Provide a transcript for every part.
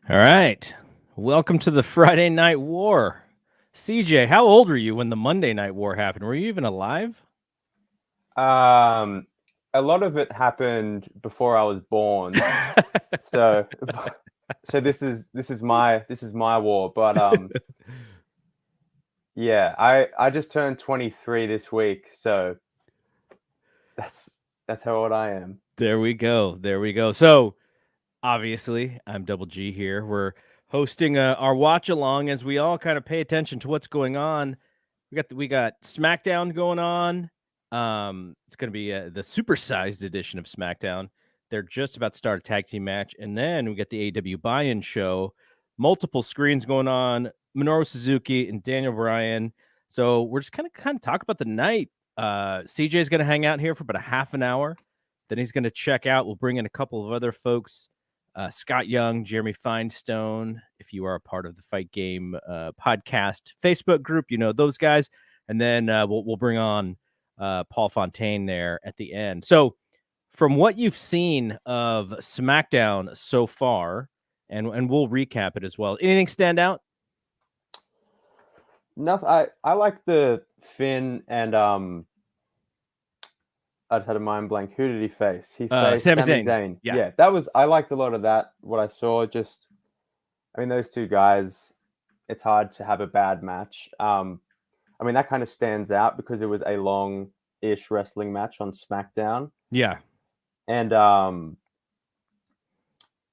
All right. Welcome to the Friday Night War. CJ, how old were you when the Monday Night War happened? Were you even alive? A lot of it happened before I was born. So so this is my war, but yeah, I just turned 23 this week, so that's that's how old I am. There we go. There we go. So, obviously, I'm Double G here. We're hosting our watch along as we all kind of pay attention to what's going on. We got SmackDown going on. It's going to be the supersized edition of SmackDown. They're just about to start a tag team match, and then we get the AEW buy-in show. Multiple screens going on. Minoru Suzuki and Daniel Bryan. So we're just kind of talk about the night. CJ is going to hang out here for about a half an hour. Then he's going to check out. We'll bring in a couple of other folks. Scott Young, Jeremy Finestone, if you are a part of the Fight Game podcast Facebook group, you know those guys. And then we'll bring on Paul Fontaine there at the end. So from what you've seen of SmackDown so far, and we'll recap it as well, anything stand out? Nothing. I like the Finn and I just had a mind blank. Who did he face? He faced Sami Sami Zayn. Zayn. Yeah. Yeah, that was. I liked a lot of that. What I saw, I mean, those two guys. It's hard to have a bad match. I mean, that kind of stands out because it was a long-ish wrestling match on SmackDown. Yeah. And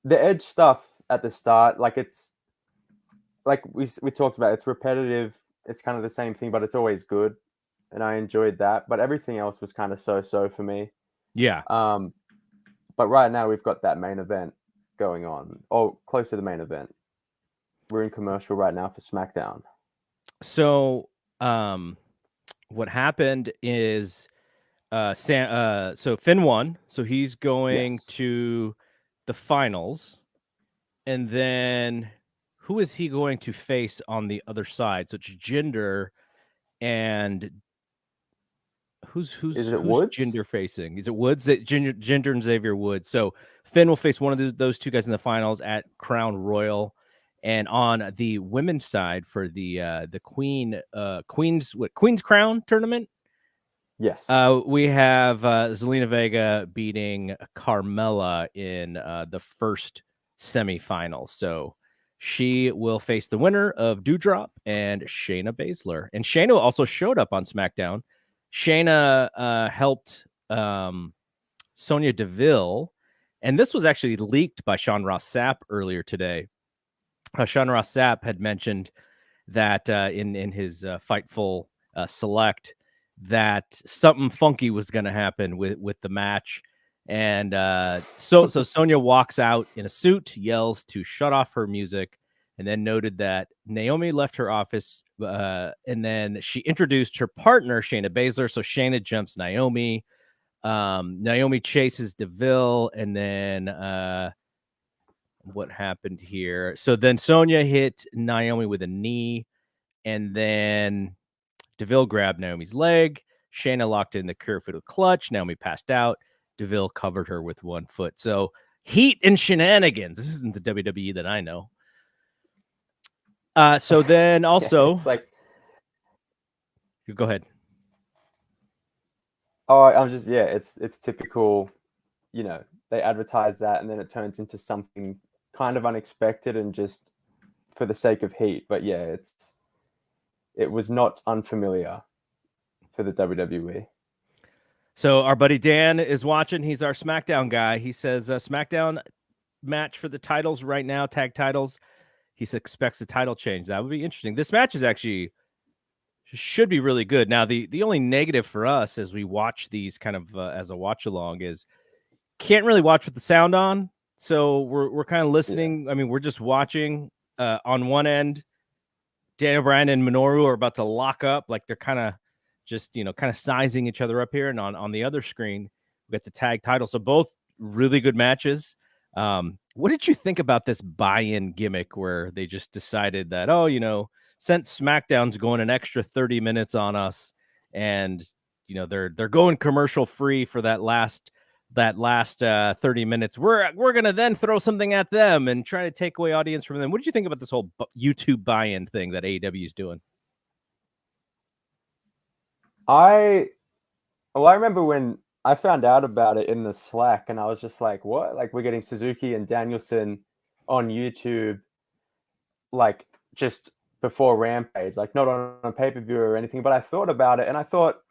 the Edge stuff at the start, like it's like we talked about, it's repetitive. It's kind of the same thing, but it's always good, and I enjoyed that. But everything else was kind of so for me. Yeah. But right now we've got that main event going on. Oh, close to the main event. We're in commercial right now for SmackDown. So what happened is so Finn won, so he's going Yes. to the finals. And then who is he going to face on the other side? So it's Jinder and who's Is it Woods? Jinder facing? Is it Woods? Jinder and Xavier Woods. So Finn will face one of those two guys in the finals at Crown Royal. And on the women's side for the Queen's Crown tournament, Yes. we have Zelina Vega beating Carmella in the first semifinal. So she will face the winner of Doudrop and Shayna Baszler. And Shayna also showed up on SmackDown. Shayna helped Sonya Deville. And this was actually leaked by Sean Ross Sapp earlier today. Sean Ross Sapp had mentioned that in his Fightful Select that something funky was going to happen with the match. And so Sonya walks out in a suit, yells to shut off her music, and then noted that Naomi left her office, and then she introduced her partner, Shayna Baszler. So Shayna jumps Naomi. Naomi chases Deville, and then what happened here? So then Sonya hit Naomi with a knee, and then Deville grabbed Naomi's leg. Shayna locked in the Kirifuda clutch. Naomi passed out. Deville covered her with one foot. So heat and shenanigans. This isn't the WWE that I know. So then also, it's like, you go ahead. oh, it's typical. You know, they advertise that, and then it turns into something kind of unexpected and just for the sake of heat. But yeah, it was not unfamiliar for the WWE. So our buddy Dan is watching. He's our SmackDown guy. He says SmackDown match for the titles right now, tag titles. He expects a title change. That would be interesting. This match is actually should be really good. Now, the only negative for us as we watch these kind of as a watch along is can't really watch with the sound on. So we're kind of listening. Yeah. I mean, we're just watching on one end. Daniel Bryan and Minoru are about to lock up, like they're kind of just, kind of sizing each other up here. And on the other screen, we got the tag title. So both really good matches. What did you think about this buy-in gimmick where they just decided that, since SmackDown's going an extra 30 minutes on us and, they're going commercial free for that last that last 30 minutes, we're gonna then throw something at them and try to take away audience from them. What did you think about this whole YouTube buy-in thing that AEW is doing? I remember when I found out about it in the Slack, and I was just like, "What? Like, we're getting Suzuki and Danielson on YouTube, like just before Rampage, like not on a pay-per-view or anything." But I thought about it, and I thought,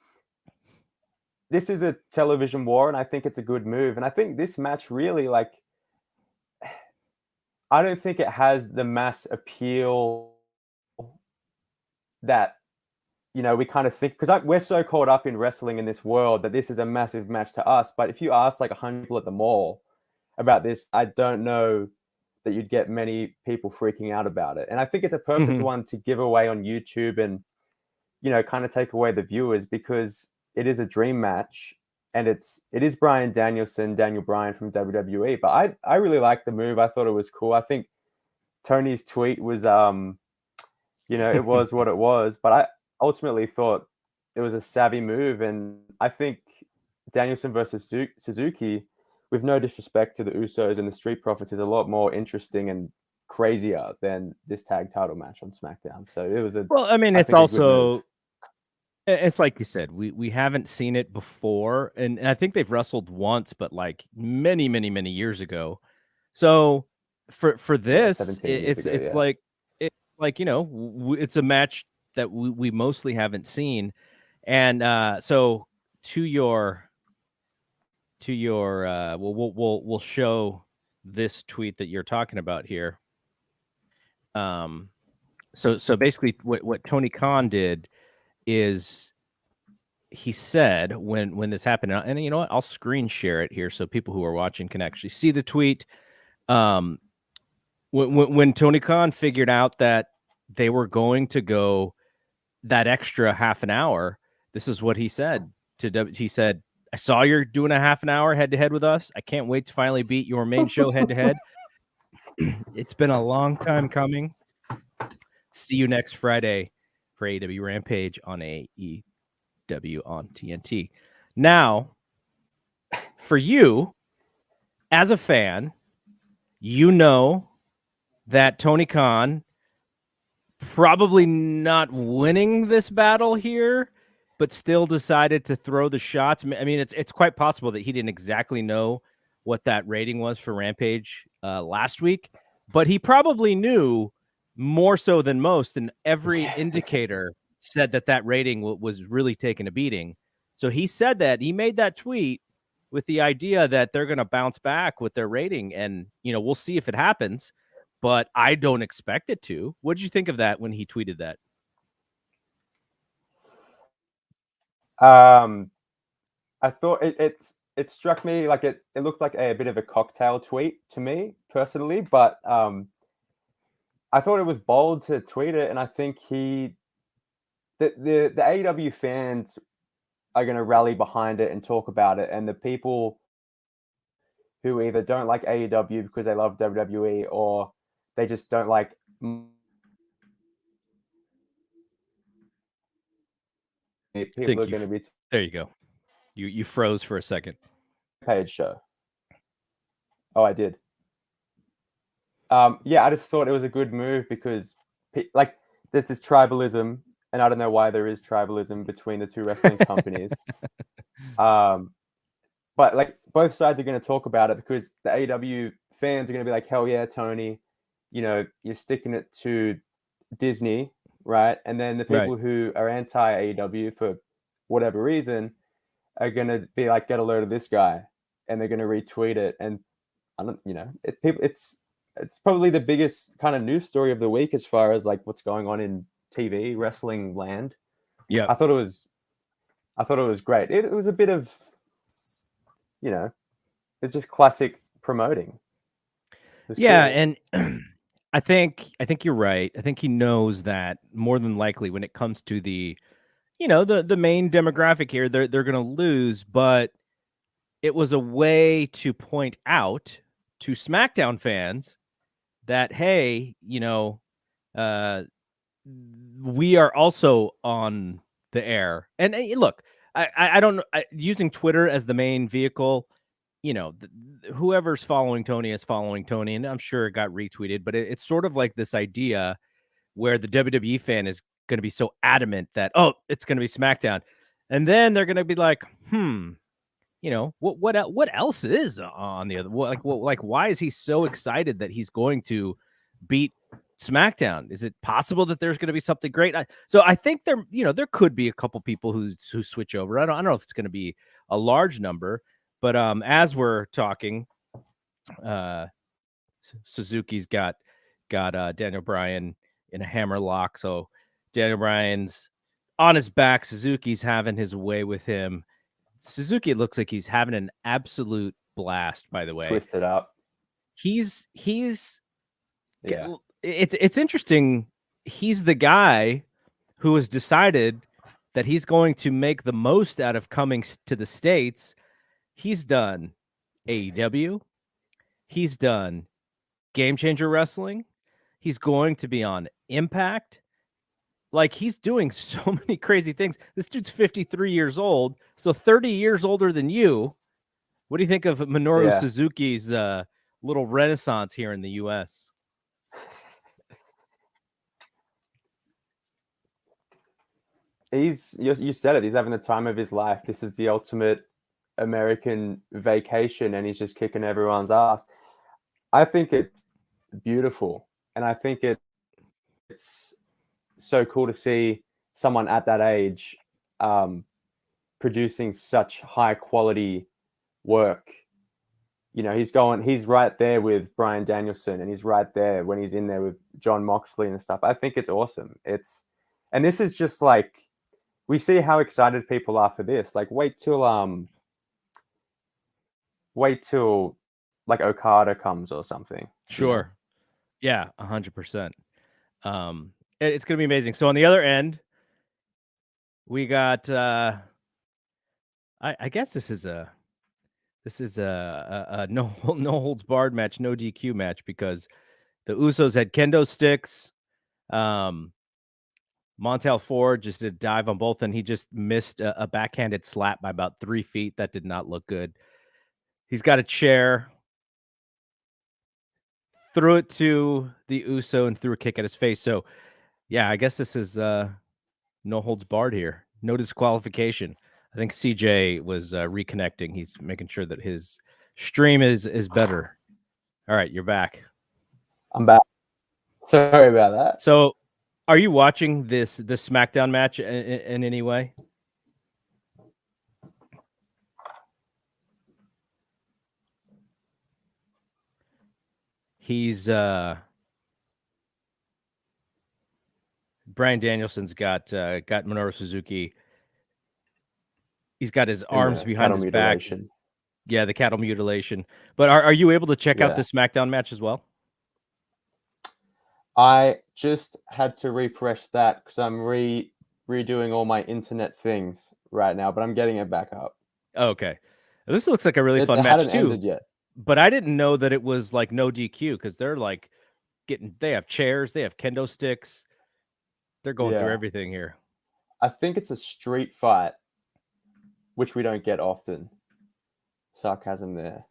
this is a television war, and I think it's a good move. And I think this match really, like, I don't think it has the mass appeal that, we kind of think, because we're so caught up in wrestling in this world that this is a massive match to us. But if you ask like 100 people at the mall about this, I don't know that you'd get many people freaking out about it. And I think it's a perfect one to give away on YouTube and, kind of take away the viewers, because it is a dream match, and it is Bryan Danielson, Daniel Bryan from WWE. But I really like the move. I thought it was cool. I think Tony's tweet was, it was what it was. But I ultimately thought it was a savvy move, and I think Danielson versus Suzuki, with no disrespect to the Usos and the Street Profits, is a lot more interesting and crazier than this tag title match on SmackDown. So it was it's also, it's like you said, we haven't seen it before, and I think they've wrestled once, but like many, many, many years ago. So for this, it's like it's a match that we mostly haven't seen, and so to your we'll show this tweet that you're talking about here. So basically, what Tony Khan did is he said when this happened, and you know what, I'll screen share it here so people who are watching can actually see the tweet. When Tony Khan figured out that they were going to go that extra half an hour, this is what he said he said, "I saw you're doing a half an hour head to head with us. I can't wait to finally beat your main show head to head. It's been a long time coming. See you next Friday for AEW Rampage on AEW on TNT." Now, for you as a fan, that Tony Khan probably not winning this battle here, but still decided to throw the shots. I mean, it's quite possible that he didn't exactly know what that rating was for Rampage last week, but he probably knew more so than most, and every indicator said that rating was really taking a beating. So he said that he made that tweet with the idea that they're going to bounce back with their rating, and we'll see if it happens, but I don't expect it to. What did you think of that when he tweeted that? I thought it struck me like it looked like a bit of a cocktail tweet to me personally, but I thought it was bold to tweet it, and I think the AEW fans are going to rally behind it and talk about it, and the people who either don't like AEW because they love WWE, or they just don't like people are going to be. There you go. You froze for a second. Page show. Oh, I did. Yeah, I just thought it was a good move because, like, this is tribalism, and I don't know why there is tribalism between the two wrestling companies. But like, both sides are going to talk about it because the AEW fans are going to be like, "Hell yeah, Tony, you're sticking it to Disney, right?" And then the people who are anti AEW for whatever reason are going to be like, "Get a load of this guy," and they're going to retweet it. And I don't, it's probably the biggest kind of news story of the week as far as like what's going on in TV wrestling land. Yeah, I thought it was great. It was a bit of, it's just classic promoting. Yeah, cool. And I think you're right. I think he knows that more than likely when it comes to the, the main demographic here, they're going to lose, but it was a way to point out to SmackDown fans that, hey, we are also on the air. And look, I don't know, using Twitter as the main vehicle, whoever's following Tony is following Tony, and I'm sure it got retweeted, but it's sort of like this idea where the WWE fan is going to be so adamant that, oh, it's going to be SmackDown. And then they're going to be like, what else is on the other? Why is he so excited that he's going to beat SmackDown? Is it possible that there's going to be something great? So I think there could be a couple people who switch over. I don't know if it's going to be a large number, but as we're talking, Suzuki's got Daniel Bryan in a hammer lock. So Daniel Bryan's on his back. Suzuki's having his way with him. Suzuki looks like he's having an absolute blast, by the way. Twisted up. He's yeah. It's interesting. He's the guy who has decided that he's going to make the most out of coming to the States. He's done AEW. He's done Game Changer Wrestling. He's going to be on Impact. Like, he's doing so many crazy things. This dude's 53 years old, so 30 years older than you. What do you think of Minoru Suzuki's little renaissance here in the U.S.? You said it. He's having the time of his life. This is the ultimate American vacation, and he's just kicking everyone's ass. I think it's beautiful, and I think it's so cool to see someone at that age producing such high quality work. He's right there with Bryan Danielson, and he's right there when he's in there with John Moxley and stuff. I think it's awesome. And this is just like, we see how excited people are for this. Like, wait till like Okada comes or something. Sure. Yeah, 100%. It's going to be amazing. So on the other end, we got, I guess this is a no holds barred match, no DQ match, because the Usos had kendo sticks. Montel Ford just did a dive on both, and he just missed a backhanded slap by about 3 feet. That did not look good. He's got a chair, threw it to the Uso, and threw a kick at his face. So, yeah, I guess this is no holds barred here. No disqualification. I think CJ was reconnecting. He's making sure that his stream is better. All right, you're back. I'm back. Sorry about that. So, are you watching this SmackDown match in any way? He's Bryan Danielson's got Minoru Suzuki. He's got his arms behind his back. Yeah, the cattle mutilation. But are you able to check out this SmackDown match as well? I just had to refresh that because I'm redoing all my internet things right now, but I'm getting it back up. Okay. This looks like a really fun match too. Ended yet. But I didn't know that it was like no DQ, because they're like they have chairs, they have kendo sticks. They're going through everything here. I think it's a street fight, which we don't get often. Sarcasm there.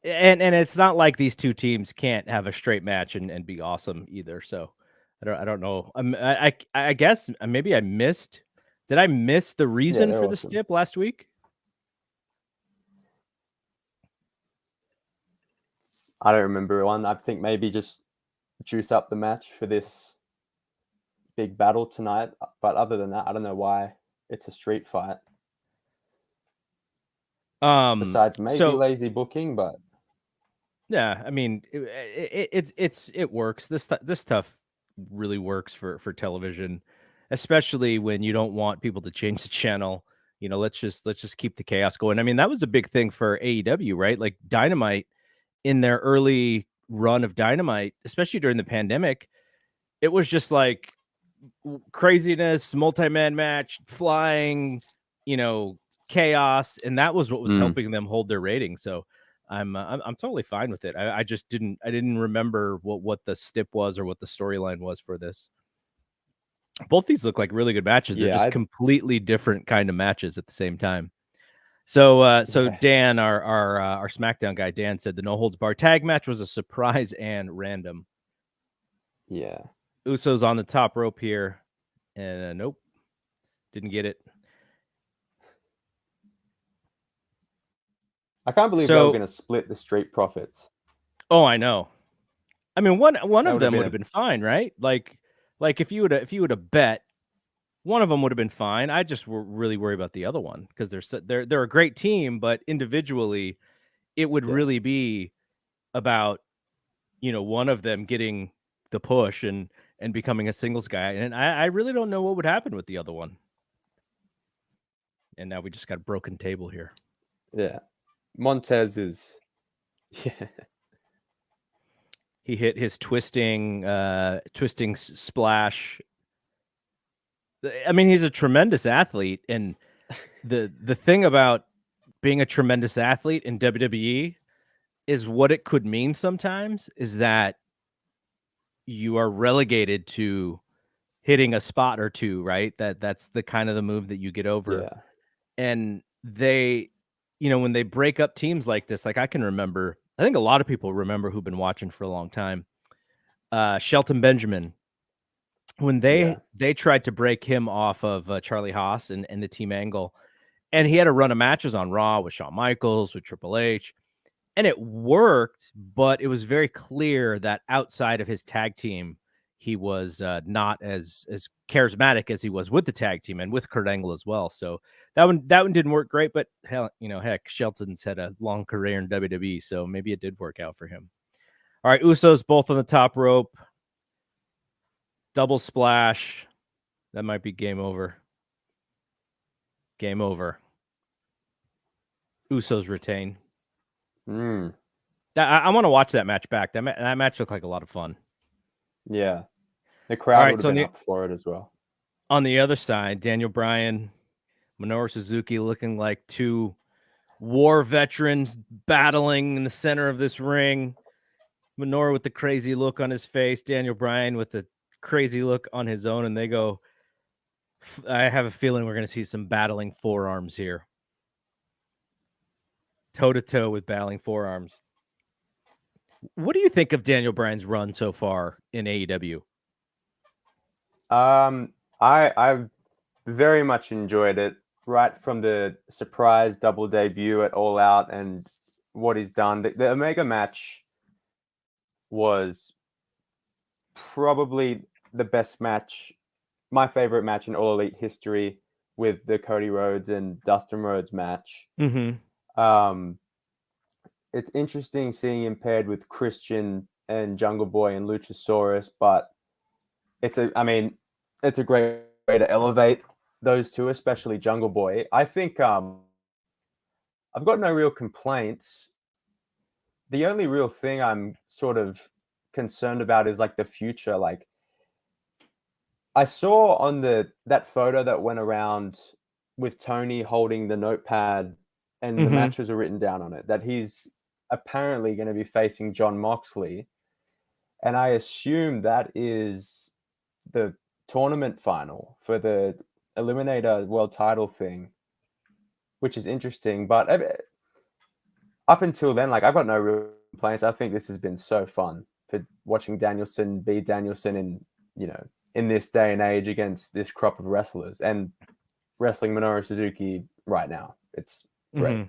And it's not like these two teams can't have a straight match and be awesome either. So I don't know. I guess maybe I missed. Did I miss the reason for the stip last week? I don't remember one. I think maybe just juice up the match for this big battle tonight. But other than that, I don't know why it's a street fight. Besides maybe lazy booking, but yeah, I mean it works. This stuff really works for television, especially when you don't want people to change the channel. Let's just keep the chaos going. I mean, that was a big thing for AEW, right? Like Dynamite, in their early run of Dynamite, especially during the pandemic, it was just like craziness, multi-man match, flying, chaos, and that was what was helping them hold their rating. So I'm totally fine with it. I just didn't remember what the stip was or what the storyline was for this. Both these look like really good matches. They're Yeah, just completely different kind of matches at the same time. So Dan, our SmackDown guy, Dan said the no holds bar tag match was a surprise and random. Yeah. Usos on the top rope here, and nope, didn't get it. I can't believe they were going to split the Street Profits. Oh, I know. I mean, one of them would have been been fine, right? Like if you would have bet, one of them would have been fine. I just really worry about the other one because they're a great team, but individually, it would really be about one of them getting the push and becoming a singles guy, and I really don't know what would happen with the other one. And now we just got a broken table here. Yeah, Montez is. Yeah. He hit his twisting splash. I mean, he's a tremendous athlete, and the thing about being a tremendous athlete in WWE is what it could mean sometimes is that you are relegated to hitting a spot or two, right? That's the kind of the move that you get over. Yeah. And they, when they break up teams like this, like I can remember, I think a lot of people remember who've been watching for a long time. Shelton Benjamin, when they tried to break him off of Charlie Haas and the Team Angle, and he had a run of matches on Raw with Shawn Michaels, with Triple H, and it worked, but it was very clear that outside of his tag team, he was not as charismatic as he was with the tag team and with Kurt Angle as well. So that one didn't work great, but heck, Shelton's had a long career in WWE, so maybe it did work out for him. All right, Usos both on the top rope. Double splash. That might be game over. Game over. Usos retain. I want to watch that match back. That match looked like a lot of fun. Yeah. The crowd would have been up for it as well. On the other side, Daniel Bryan, Minoru Suzuki looking like two war veterans battling in the center of this ring. Minoru with the crazy look on his face, Daniel Bryan with the crazy look on his own, and they go, I have a feeling we're going to see some battling forearms here. Toe-to-toe with battling forearms. What do you think of Daniel Bryan's run so far in AEW? I've very much enjoyed it, right from the surprise double debut at All Out and what he's done. The Omega match was probably the best match, my favorite match in All Elite history, with the Cody Rhodes and Dustin Rhodes match. It's interesting seeing him paired with Christian and Jungle Boy and Luchasaurus, but it's a great way to elevate those two, especially Jungle Boy. I think I've got no real complaints. The only real thing I'm sort of concerned about is like the future. Like I saw on that photo that went around with Tony holding the notepad and the matches are written down on it, that he's apparently going to be facing Jon Moxley. And I assume that is the tournament final for the Eliminator World Title thing, which is interesting. But up until then, like I've got no real complaints. I think this has been so fun for watching Danielson be Danielson in this day and age against this crop of wrestlers and wrestling Minoru Suzuki right now. It's great.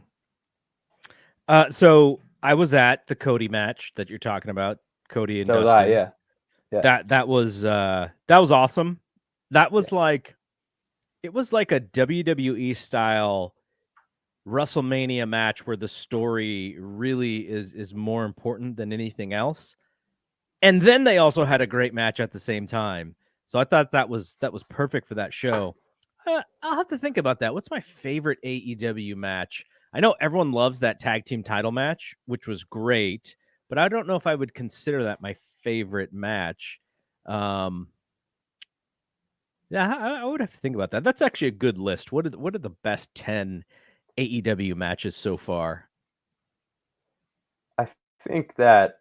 So I was at the Cody match that you're talking about, Cody and Dustin. Was I, yeah. That was awesome. That was it was like a WWE style WrestleMania match where the story really is more important than anything else. And then they also had a great match at the same time. So I thought that was perfect for that show. I'll have to think about that. What's my favorite AEW match? I know everyone loves that tag team title match, which was great, but I don't know if I would consider that my favorite match. Yeah, I would have to think about that. That's actually a good list. What are the best 10 AEW matches so far? I think that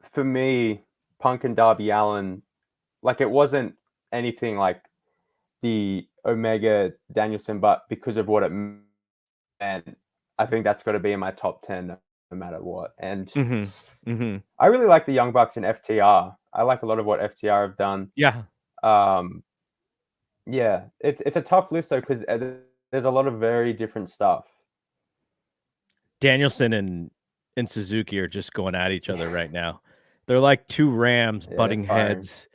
for me, Punk and Darby Allin, like it wasn't anything like the Omega Danielson, but because of what it meant, I think that's got to be in my top 10 no matter what. And I really like the Young Bucks and FTR. I like a lot of what FTR have done. Yeah. Yeah, it's a tough list though because there's a lot of very different stuff. Danielson and Suzuki are just going at each other right now. They're like two rams butting heads.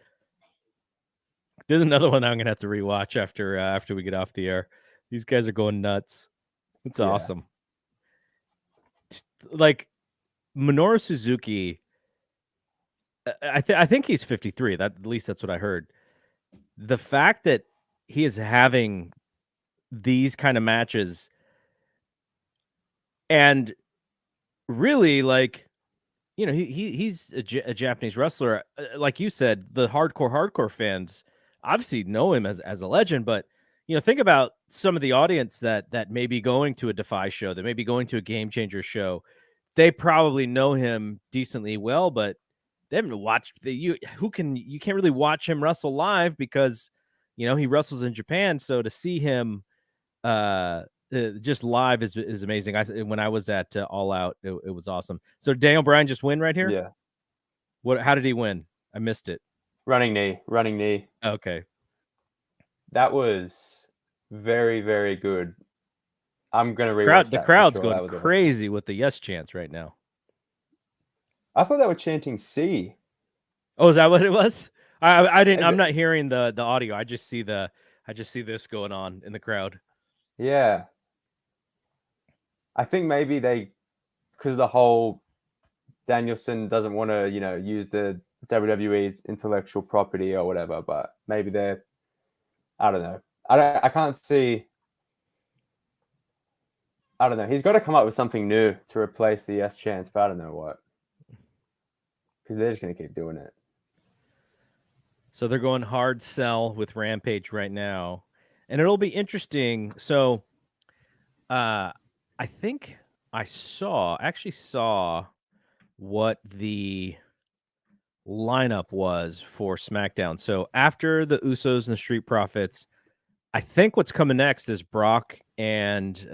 There's another one I'm gonna have to rewatch after we get off the air. These guys are going nuts. It's awesome. Like Minoru Suzuki, I think he's 53. At least that's what I heard. The fact that he is having these kind of matches, and really, like, you know, he's a Japanese wrestler. Like you said, the hardcore fans obviously know him as a legend, but you know, think about some of the audience that may be going to a Defy show, that may be going to a Game Changer show. They probably know him decently well, but they haven't watched you can't really watch him wrestle live because you know he wrestles in Japan. So to see him just live is amazing. When I was at All Out, it was awesome. So Daniel Bryan just win right here. Yeah. How did he win? I missed it. Running knee. Okay. That was very, very good. I'm gonna rewatch The crowd's going crazy with the yes chants right now. I thought they were chanting C. Oh, is that what it was? I didn't. I'm not hearing the audio. I just see this going on in the crowd. Yeah. I think maybe because the whole Danielson doesn't want to, you know, use the WWE's intellectual property or whatever, but maybe I don't know. I can't see. I don't know. He's got to come up with something new to replace the yes chants, but I don't know what. Because they're just going to keep doing it. So they're going hard sell with Rampage right now. And it'll be interesting. So I think I actually saw what the lineup was for SmackDown. So after the Usos and the Street Profits, I think what's coming next is Brock and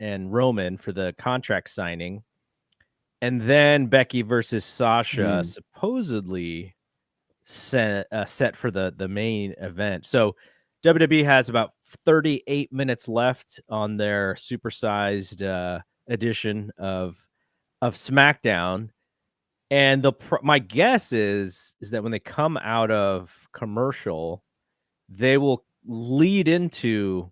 Roman for the contract signing, and then Becky versus Sasha supposedly set for the main event. So WWE has about 38 minutes left on their supersized edition of SmackDown. And my guess is that when they come out of commercial, they will lead into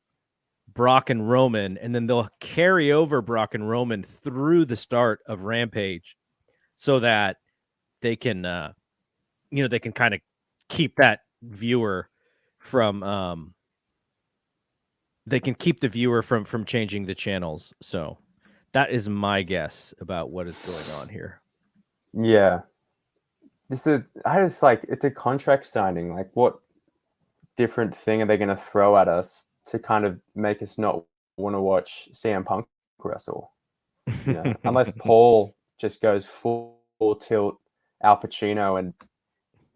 Brock and Roman, and then they'll carry over Brock and Roman through the start of Rampage so that they can, they can kind of keep that viewer from, they can keep the viewer from changing the channels. So that is my guess about what is going on here. Yeah. It's a contract signing. Like, what different thing are they going to throw at us to kind of make us not want to watch CM Punk wrestle? You know, unless Paul just goes full tilt Al Pacino and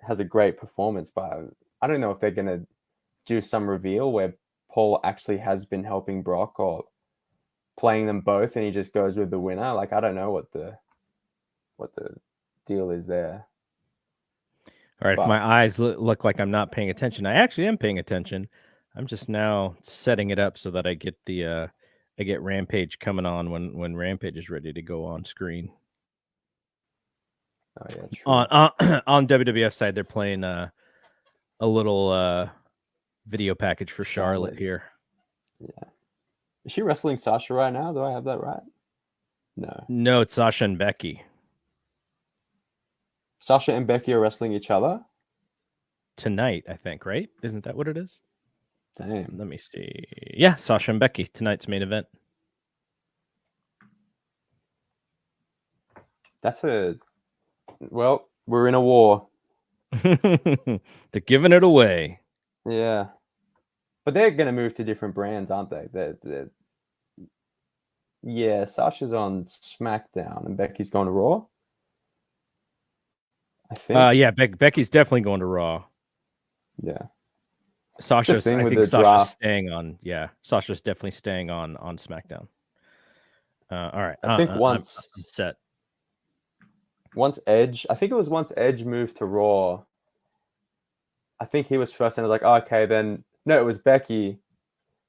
has a great performance. But I don't know if they're going to do some reveal where Paul actually has been helping Brock or playing them both and he just goes with the winner. Like, I don't know what the deal is there. All right, if my eyes look like I'm not paying attention, I actually am paying attention. I'm just now setting it up so that I get I get Rampage coming on when Rampage is ready to go on screen. Oh yeah, true. On WWF side, they're playing a little video package for Charlotte here. Yeah, is she wrestling Sasha right now? Do I have that right? No, it's Sasha and Becky. Sasha and Becky are wrestling each other tonight, I think, right? Isn't that what it is? Damn. Let me see. Yeah, Sasha and Becky, tonight's main event. Well, we're in a war. They're giving it away. Yeah. But they're going to move to different brands, aren't they? Yeah, Sasha's on SmackDown and Becky's going to Raw. I think. Yeah, Becky's definitely going to Raw. Yeah. Sasha's, thing I with think the Sasha's draft. staying on. Yeah, Sasha's definitely staying on SmackDown. All right, I think I'm set. Once Edge, I think it was once Edge moved to Raw. I think he was first, and I was like, oh, okay, then no, it was Becky.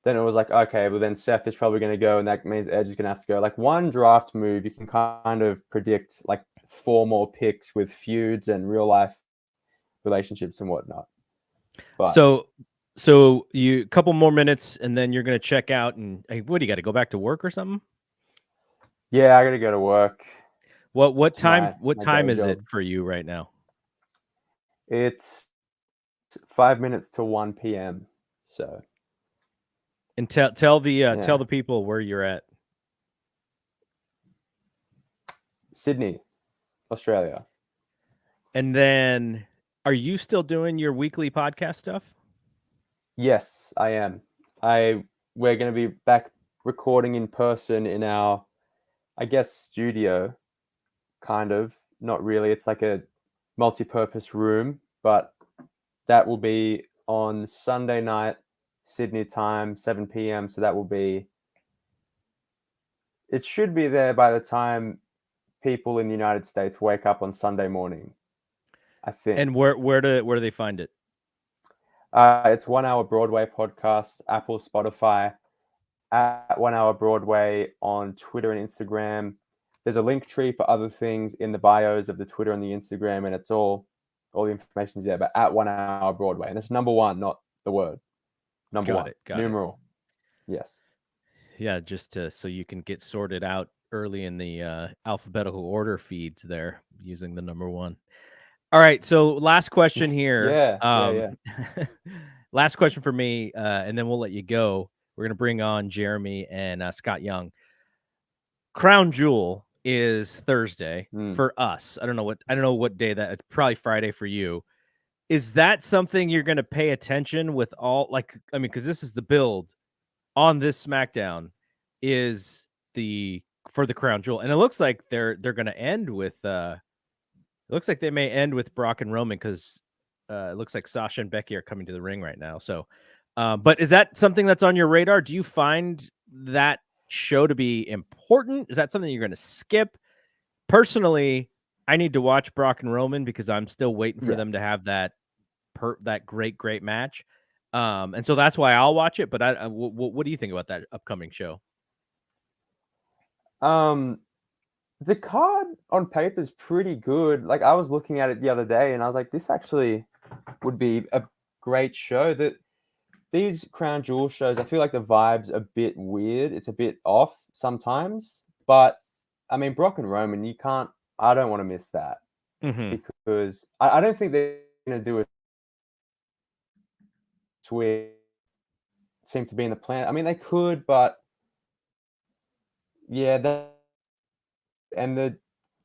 Then it was like, okay, well then Seth is probably going to go, and that means Edge is going to have to go. Like one draft move, you can kind of predict like 4 more picks with feuds and real life relationships and whatnot. But so you couple more minutes, and then you're going to check out. And hey, what do you got to go back to work or something? yeah, I got to go to work. What It's time? What my time day is it job. for you right now? It's 5 minutes to 1 p.m. So, And tell the people where you're at. Sydney, Australia. And then, are you still doing your weekly podcast stuff? Yes, I am. We're going to be back recording in person in our, I guess, studio. Kind of, not really. It's like a multi-purpose room, but that will be on Sunday night, Sydney time, 7 p.m. So that will be. It should be there by the time people in the United States wake up on Sunday morning, I think. And where do they find it? It's 1 Hour Broadway podcast, Apple, Spotify, at 1 Hour Broadway on Twitter and Instagram. There's a link tree for other things in the bios of the Twitter and the Instagram, and it's all the information's there. But at 1 Hour Broadway, and it's number 1, not the word. Number 1, numeral. Yes. Yeah, just so you can get sorted out early in the alphabetical order feeds there using the number 1. All right, so last question here. Yeah. Last question for me, and then we'll let you go. We're gonna bring on Jeremy and Scott Young. Crown Jewel is Thursday for us. I don't know what day that. It's probably Friday for you. Is that something you're gonna pay attention with all? Like, I mean, because this is the build on this SmackDown is for the Crown Jewel, and it looks like they're gonna end with. It looks like they may end with Brock and Roman because it looks like Sasha and Becky are coming to the ring right now. So, but is that something that's on your radar? Do you find that show to be important? Is that something you're going to skip? Personally, I need to watch Brock and Roman because I'm still waiting for them to have that great match. And so that's why I'll watch it. But what do you think about that upcoming show? The card on paper is pretty good. Like I was looking at it the other day, and I was like, this actually would be a great show. That these Crown Jewel shows, I feel like the vibe's a bit weird. It's a bit off sometimes. But I mean, Brock and Roman, I don't want to miss that because I don't think they're going to do a switch. Seem to be in the plan. I mean, they could, but yeah, and the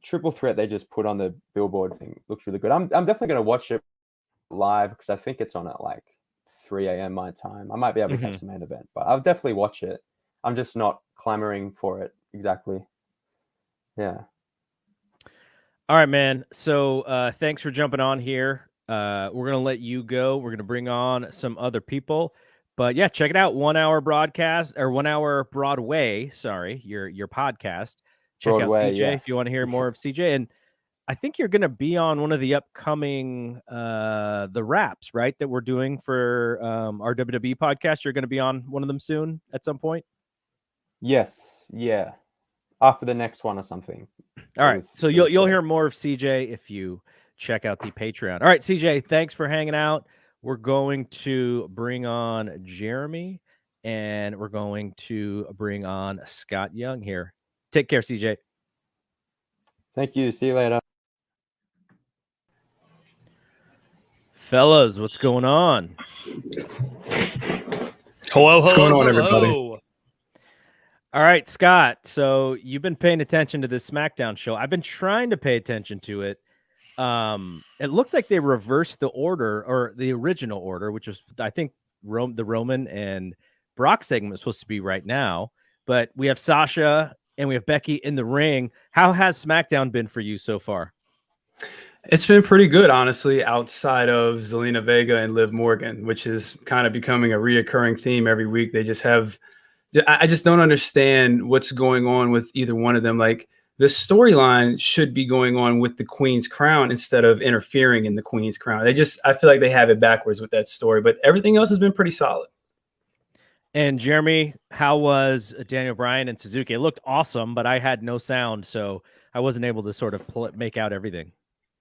triple threat they just put on the billboard thing looks really good. I'm definitely going to watch it live because I think it's on at like 3 a.m. my time. I might be able to catch the main event, but I'll definitely watch it. I'm just not clamoring for it exactly. Yeah. All right, man. So thanks for jumping on here. We're going to let you go. We're going to bring on some other people. But yeah, check it out. 1 Hour Broadcast or 1 Hour Broadway. Sorry, your podcast. Check Broadway, out CJ if you want to hear more of CJ. And I think you're going to be on one of the upcoming the wraps, right? That we're doing for our WWE podcast. You're going to be on one of them soon at some point. Yes. Yeah. After the next one or something. All right. So you'll hear more of CJ if you check out the Patreon. All right, CJ, thanks for hanging out. We're going to bring on Jeremy and we're going to bring on Scott Young here. Take care, CJ. Thank you. See you later. Fellas, what's going on? Hello, what's going on, everybody? All right, Scott. So you've been paying attention to this SmackDown show. I've been trying to pay attention to it. It looks like they reversed the order or the original order, which was, I think, the Roman and Brock segment was supposed to be right now. But we have Sasha and we have Becky in the ring. How has SmackDown been for you so far? It's been pretty good, honestly, outside of Zelina Vega and Liv Morgan, which is kind of becoming a reoccurring theme every week. They just have, I just don't understand what's going on with either one of them. Like, the storyline should be going on with the Queen's Crown instead of interfering in the Queen's Crown. I feel like they have it backwards with that story, but everything else has been pretty solid. And Jeremy, how was Daniel Bryan and Suzuki? It looked awesome, but I had no sound, so I wasn't able to sort of make out everything.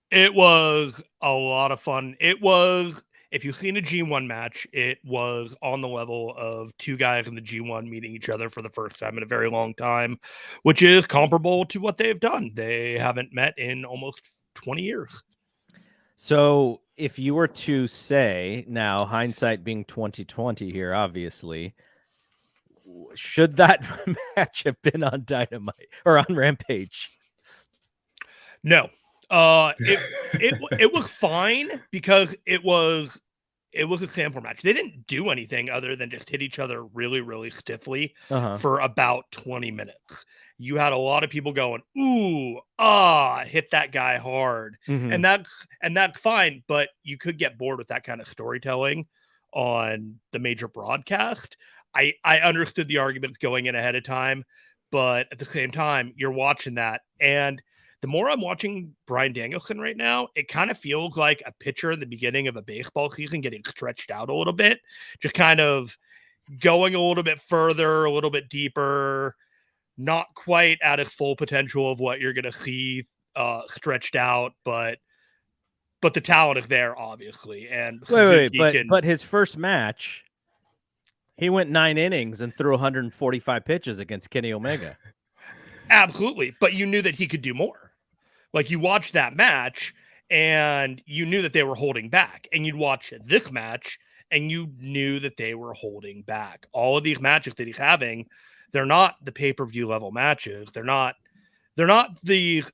It was a lot of fun. It was, if you've seen a G1 match, it was on the level of two guys in the G1 meeting each other for the first time in a very long time, which is comparable to what they've done. They haven't met in almost 20 years. So if you were to say, now hindsight being 2020 here, obviously, should that match have been on Dynamite or on Rampage? No. It was fine because it was a sample match. They didn't do anything other than just hit each other really, really stiffly for about 20 minutes. You had a lot of people going, ooh, hit that guy hard. And that's fine, but you could get bored with that kind of storytelling on the major broadcast. I understood the arguments going in ahead of time, but at the same time, you're watching that, and the more I'm watching Bryan Danielson right now, it kind of feels like a pitcher at the beginning of a baseball season getting stretched out a little bit, just kind of going a little bit further, a little bit deeper, not quite at its full potential of what you're going to see stretched out, but the talent is there, obviously. And but his first match, he went 9 innings and threw 145 pitches against Kenny Omega. Absolutely, but you knew that he could do more. Like, you watched that match and you knew that they were holding back, and you'd watch this match and you knew that they were holding back. All of these matches that he's having, they're not the pay-per-view level matches. They're not the,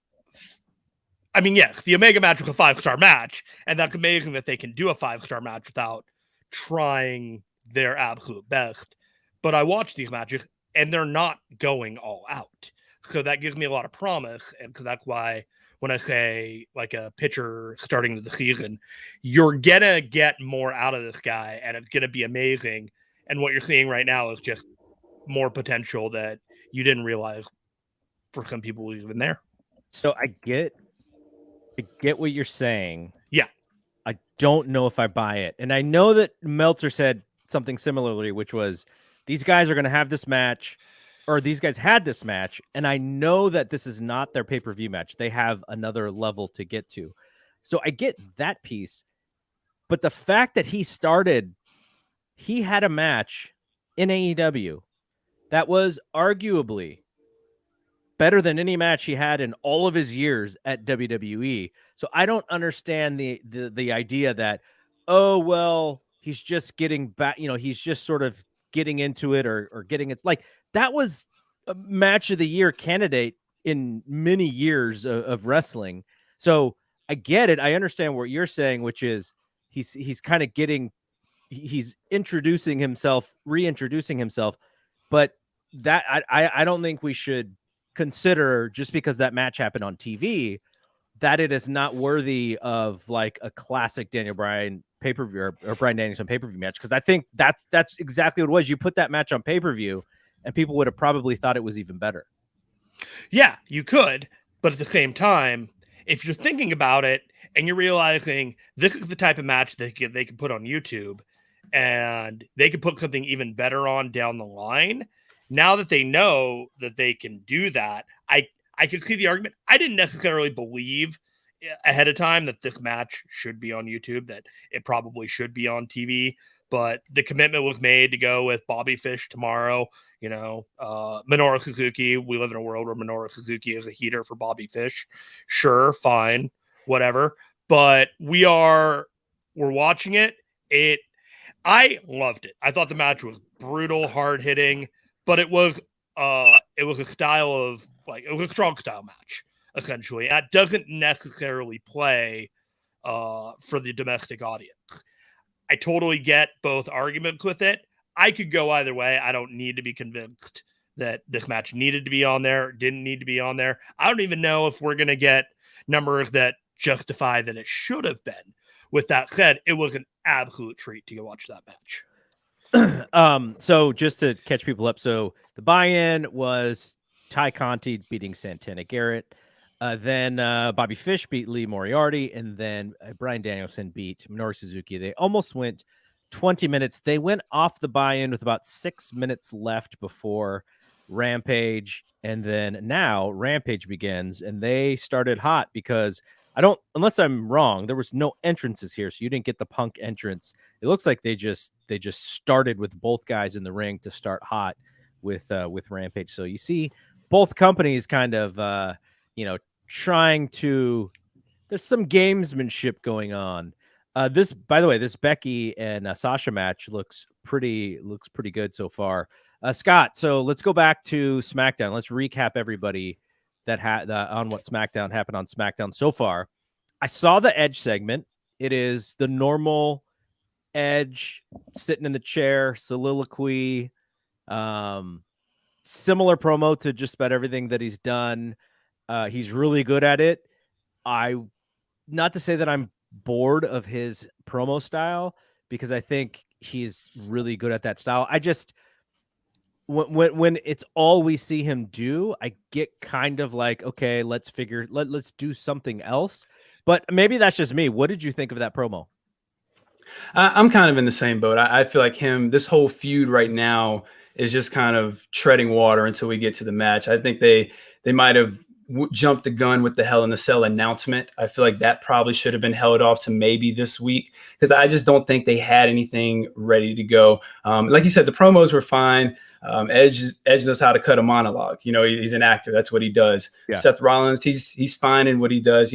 I mean, yes, the Omega match was a 5-star match, and that's amazing that they can do a 5-star match without trying their absolute best. But I watch these matches and they're not going all out. So that gives me a lot of promise. And so that's why when I say like a pitcher starting the season, you're going to get more out of this guy and it's going to be amazing. And what you're seeing right now is just more potential that you didn't realize for some people even there. So I get what you're saying. Yeah. I don't know if I buy it. And I know that Meltzer said something similarly, which was these guys are going to have this match, or these guys had this match, and I know that this is not their pay-per-view match. They have another level to get to. So I get that piece. But the fact that he had a match in AEW that was arguably better than any match he had in all of his years at WWE. So I don't understand the idea that, oh, well, he's just getting back, he's just sort of getting into it or getting it's like that was a match of the year candidate in many years of wrestling. So I get it. I understand what you're saying, which is he's kind of he's reintroducing himself, but that I don't think we should consider just because that match happened on TV that it is not worthy of like a classic Daniel Bryan pay-per-view or Bryan Danielson pay-per-view match. Cause I think that's exactly what it was. You put that match on pay-per-view and people would have probably thought it was even better. Yeah, you could. But at the same time, if you're thinking about it and you're realizing this is the type of match that they can put on YouTube and they could put something even better on down the line, now that they know that they can do that, I can see the argument. I didn't necessarily believe ahead of time that this match should be on YouTube, that it probably should be on TV, but the commitment was made to go with Bobby Fish tomorrow. Minoru Suzuki. We live in a world where Minoru Suzuki is a heater for Bobby Fish. Sure, fine, whatever. But we're watching it. I loved it. I thought the match was brutal, hard hitting, but it was a style of it was a strong style match, essentially. That doesn't necessarily play for the domestic audience. I totally get both arguments with it. I could go either way. I don't need to be convinced that this match needed to be on there, didn't need to be on there. I don't even know if we're going to get numbers that justify than it should have been. With that said, it was an absolute treat to go watch that match. So just to catch people up, so the buy-in was Ty Conti beating Santana Garrett. Then Bobby Fish beat Lee Moriarty, and then Bryan Danielson beat Minoru Suzuki. They almost went 20 minutes. They went off the buy-in with about 6 minutes left before Rampage, and then now Rampage begins, and they started hot because unless I'm wrong, there was no entrances here, so you didn't get the Punk entrance. It looks like they just started with both guys in the ring to start hot with Rampage. So you see both companies kind of trying to. There's some gamesmanship going on. This, by the way, this Becky and Sasha match looks pretty good so far. Scott, so let's go back to SmackDown. Let's recap everybody that had on what SmackDown happened on SmackDown so far. I saw the Edge segment. It is the normal Edge sitting in the chair, soliloquy, similar promo to just about everything that he's done. He's really good at it. Not to say that I'm bored of his promo style, because I think he's really good at that style. I just when it's all we see him do, I get kind of like, okay, let's do something else. But maybe that's just me. What did you think of that promo? I'm kind of in the same boat. I feel like this whole feud right now is just kind of treading water until we get to the match. I think they might have jumped the gun with the Hell in a Cell announcement. I feel like that probably should have been held off to maybe this week, because I just don't think they had anything ready to go. Like you said, the promos were fine. Edge knows how to cut a monologue. He's an actor. That's what he does. Yeah. Seth Rollins, he's fine in what he does.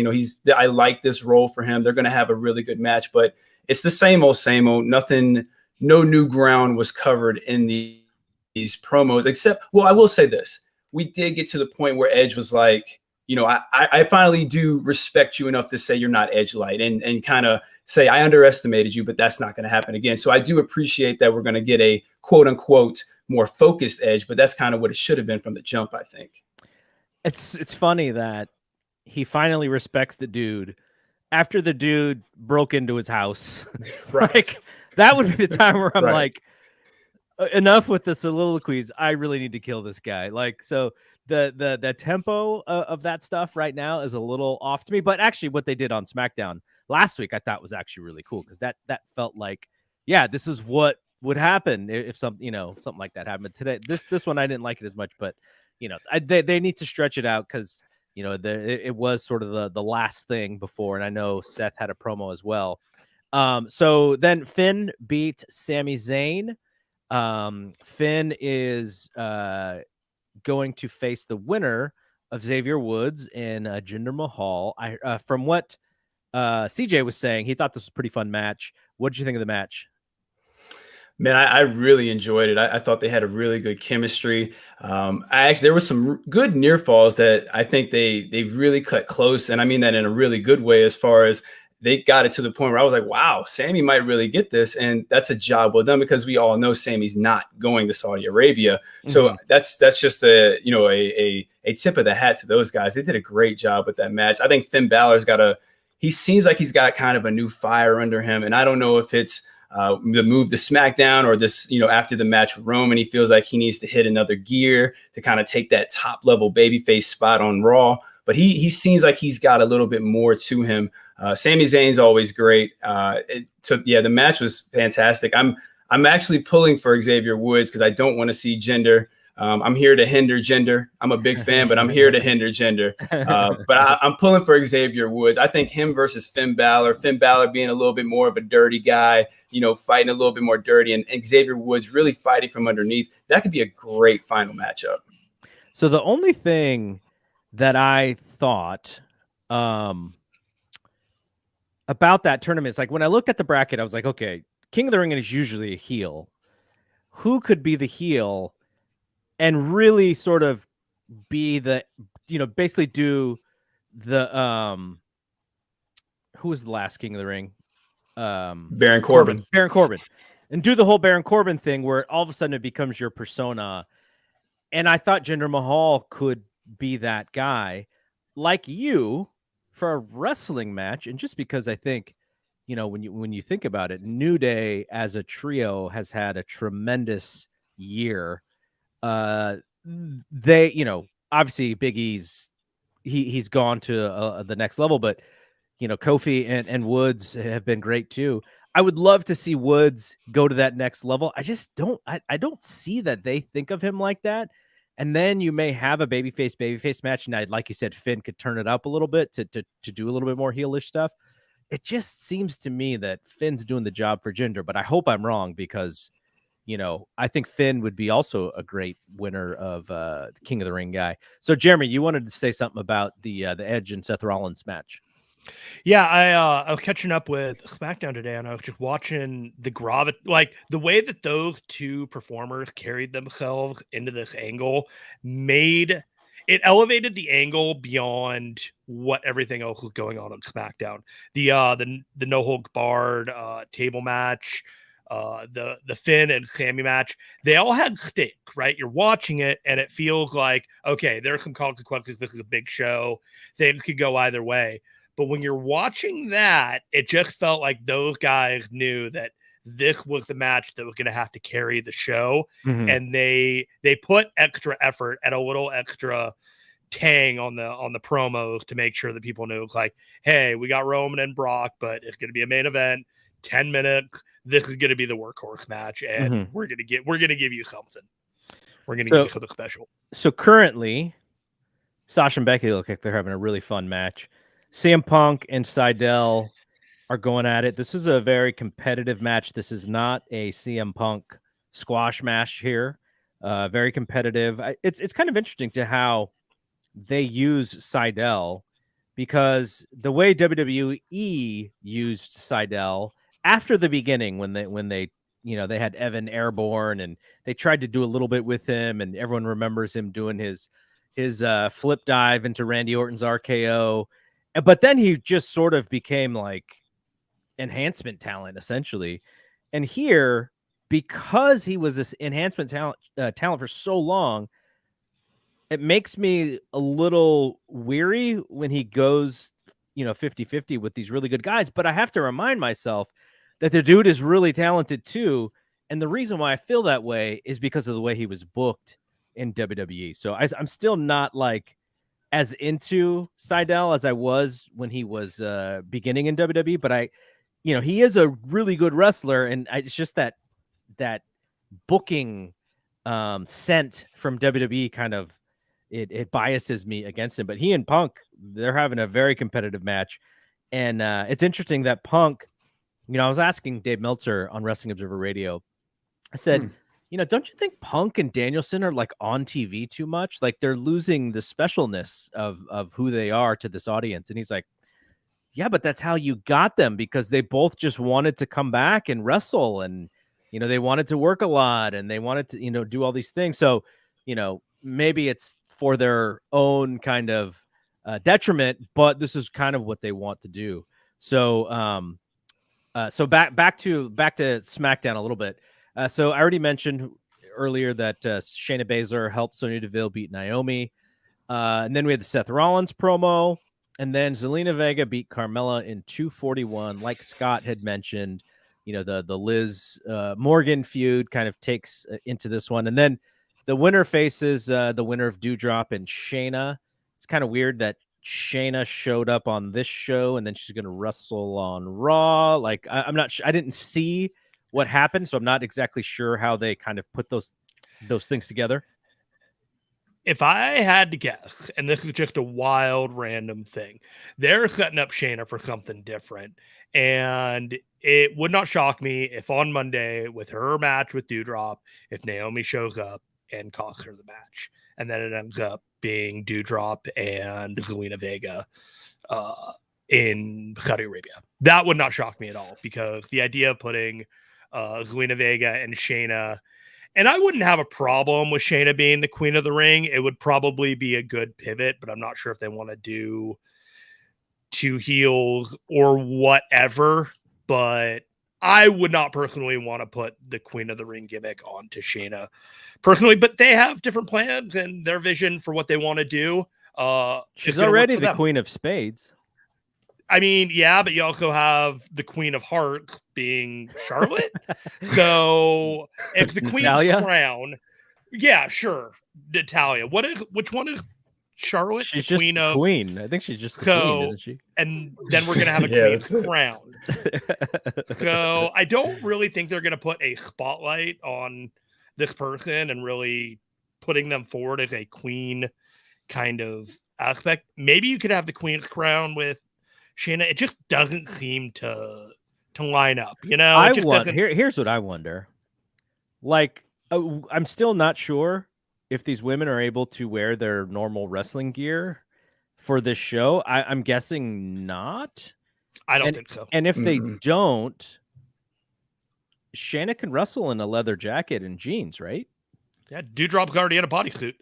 I like this role for him. They're going to have a really good match, but it's the same old. Nothing, no new ground was covered in these promos, except, well, I will say this. We did get to the point where Edge was like, I finally do respect you enough to say you're not Edge light, and kind of say I underestimated you, but that's not going to happen again. So I do appreciate that we're going to get a quote unquote more focused Edge, but that's kind of what it should have been from the jump, I think. It's funny that he finally respects the dude after the dude broke into his house. Right. Like, that would be the time where I'm like, enough with the soliloquies. I really need to kill this guy. Like, so the tempo of that stuff right now is a little off to me. But actually, what they did on SmackDown last week, I thought was actually really cool, because that felt like, yeah, this is what would happen if something like that happened. Today, this one I didn't like it as much, but they need to stretch it out, because it was sort of the last thing before, and I know Seth had a promo as well. So then Finn beat Sami Zayn. Finn is going to face the winner of Xavier Woods and Jinder Mahal. From what CJ was saying, he thought this was a pretty fun match. What did you think of the match? Man, I really enjoyed it. I thought they had a really good chemistry. There were some good near falls that I think they really cut close, and I mean that in a really good way, as far as they got it to the point where I was like, wow, Sammy might really get this. And that's a job well done, because we all know Sammy's not going to Saudi Arabia. Mm-hmm. So that's just a tip of the hat to those guys. They did a great job with that match. I think Finn Balor's he seems like he's got kind of a new fire under him. And I don't know if it's the move to SmackDown, or this, after the match with Roman, he feels like he needs to hit another gear to kind of take that top level babyface spot on Raw. But he seems like he's got a little bit more to him. Sami Zayn's always great. The match was fantastic. I'm actually pulling for Xavier Woods, because I don't want to see Jinder. I'm here to hinder Jinder. I'm a big fan, but I'm here to hinder Jinder. But I'm pulling for Xavier Woods. I think him versus Finn Balor being a little bit more of a dirty guy, fighting a little bit more dirty, and Xavier Woods really fighting from underneath. That could be a great final matchup. So the only thing that I thought about that tournament is, like, when I looked at the bracket, I was like, okay, King of the Ring is usually a heel. Who could be the heel and really sort of be the, basically do the who was the last King of the Ring? Baron Corbin. Baron Corbin. And do the whole Baron Corbin thing, where all of a sudden it becomes your persona. And I thought Jinder Mahal could be that guy. Like you, for a wrestling match, and just because I think, when you think about it, New Day as a trio has had a tremendous year. They, obviously Big E's he's gone to the next level, but Kofi and Woods have been great too. I would love to see Woods go to that next level. I just don't. I don't see that they think of him like that. And then you may have a babyface match, and like you said, Finn could turn it up a little bit to do a little bit more heelish stuff. It just seems to me that Finn's doing the job for Jinder, but I hope I'm wrong because, I think Finn would be also a great winner of the King of the Ring guy. So, Jeremy, you wanted to say something about the Edge and Seth Rollins match. Yeah, I was catching up with SmackDown today, and I was just watching like the way that those two performers carried themselves into this angle elevated the angle beyond what everything else was going on SmackDown. The no holds barred table match, the Finn and Sammy match, they all had stakes, right? You're watching it and it feels like, okay, there are some consequences. This is a big show. Things could go either way. But when you're watching that, it just felt like those guys knew that this was the match that was going to have to carry the show. Mm-hmm. And they put extra effort and a little extra tang on the promos to make sure that people knew, like, hey, we got Roman and Brock, but it's going to be a main event, 10 minutes. This is going to be the workhorse match, and Mm-hmm. we're going to give you something. We're going to give you something special. So currently, Sasha and Becky look like they're having a really fun match. CM Punk and Sydal are going at it. This is a very competitive match. This is not a CM Punk squash match here. Very competitive. It's kind of interesting to how they use Sydal, because the way WWE used Sydal after the beginning, when they they had Evan Airborne and they tried to do a little bit with him, and everyone remembers him doing his flip dive into Randy Orton's RKO. But then he just sort of became like enhancement talent, essentially. And here, because he was this enhancement talent for so long, it makes me a little weary when he goes, 50-50 with these really good guys. But I have to remind myself that the dude is really talented too. And the reason why I feel that way is because of the way he was booked in WWE. So I'm still not like as into Sydal as I was when he was beginning in WWE, but he is a really good wrestler, and it's just that booking scent from WWE kind of it biases me against him. But he and Punk, they're having a very competitive match, and it's interesting that Punk, I was asking Dave Meltzer on Wrestling Observer Radio, I said, don't you think Punk and Danielson are like on TV too much? Like they're losing the specialness of who they are to this audience. And he's like, yeah, but that's how you got them, because they both just wanted to come back and wrestle, and they wanted to work a lot, and they wanted to do all these things. So maybe it's for their own kind of detriment, but this is kind of what they want to do. So so back to SmackDown a little bit. So I already mentioned earlier that Shayna Baszler helped Sonya Deville beat Naomi. And then we had the Seth Rollins promo. And then Zelina Vega beat Carmella in 241. Like Scott had mentioned, the Liz Morgan feud kind of takes into this one. And then the winner faces the winner of Doudrop and Shayna. It's kind of weird that Shayna showed up on this show and then she's going to wrestle on Raw. Like, I'm not sure. I didn't see what happened, so I'm not exactly sure how they kind of put those things together. If I had to guess, and this is just a wild random thing, they're setting up Shayna for something different. And it would not shock me if on Monday, with her match with Doudrop, if Naomi shows up and costs her the match. And then it ends up being Doudrop and Zelina Vega in Saudi Arabia. That would not shock me at all, because the idea of putting Zelina Vega and Shayna, and I wouldn't have a problem with Shayna being the queen of the ring. It would probably be a good pivot, but I'm not sure if they want to do two heels or whatever. But I would not personally want to put the queen of the ring gimmick onto Shayna personally, but they have different plans and their vision for what they want to do. She's already the queen of spades. I mean, yeah, but you also have the Queen of Hearts being Charlotte. So it's the Queen's Natalya? crown. Yeah, sure. Natalya. Which one is Charlotte? She's the just queen the of queen. I think she's just the queen, isn't she? And then we're gonna have a Yeah, Queen's that's it. crown. So I don't really think they're gonna put a spotlight on this person and really putting them forward as a queen kind of aspect. Maybe you could have the Queen's crown with Shayna. It just doesn't seem to line up, you know. It just doesn't. Here's what I wonder. Like, I'm still not sure if these women are able to wear their normal wrestling gear for this show. I'm guessing not. I don't think so. And if they don't, Shayna can wrestle in a leather jacket and jeans, right? Yeah, Dewdrop's already in a bodysuit.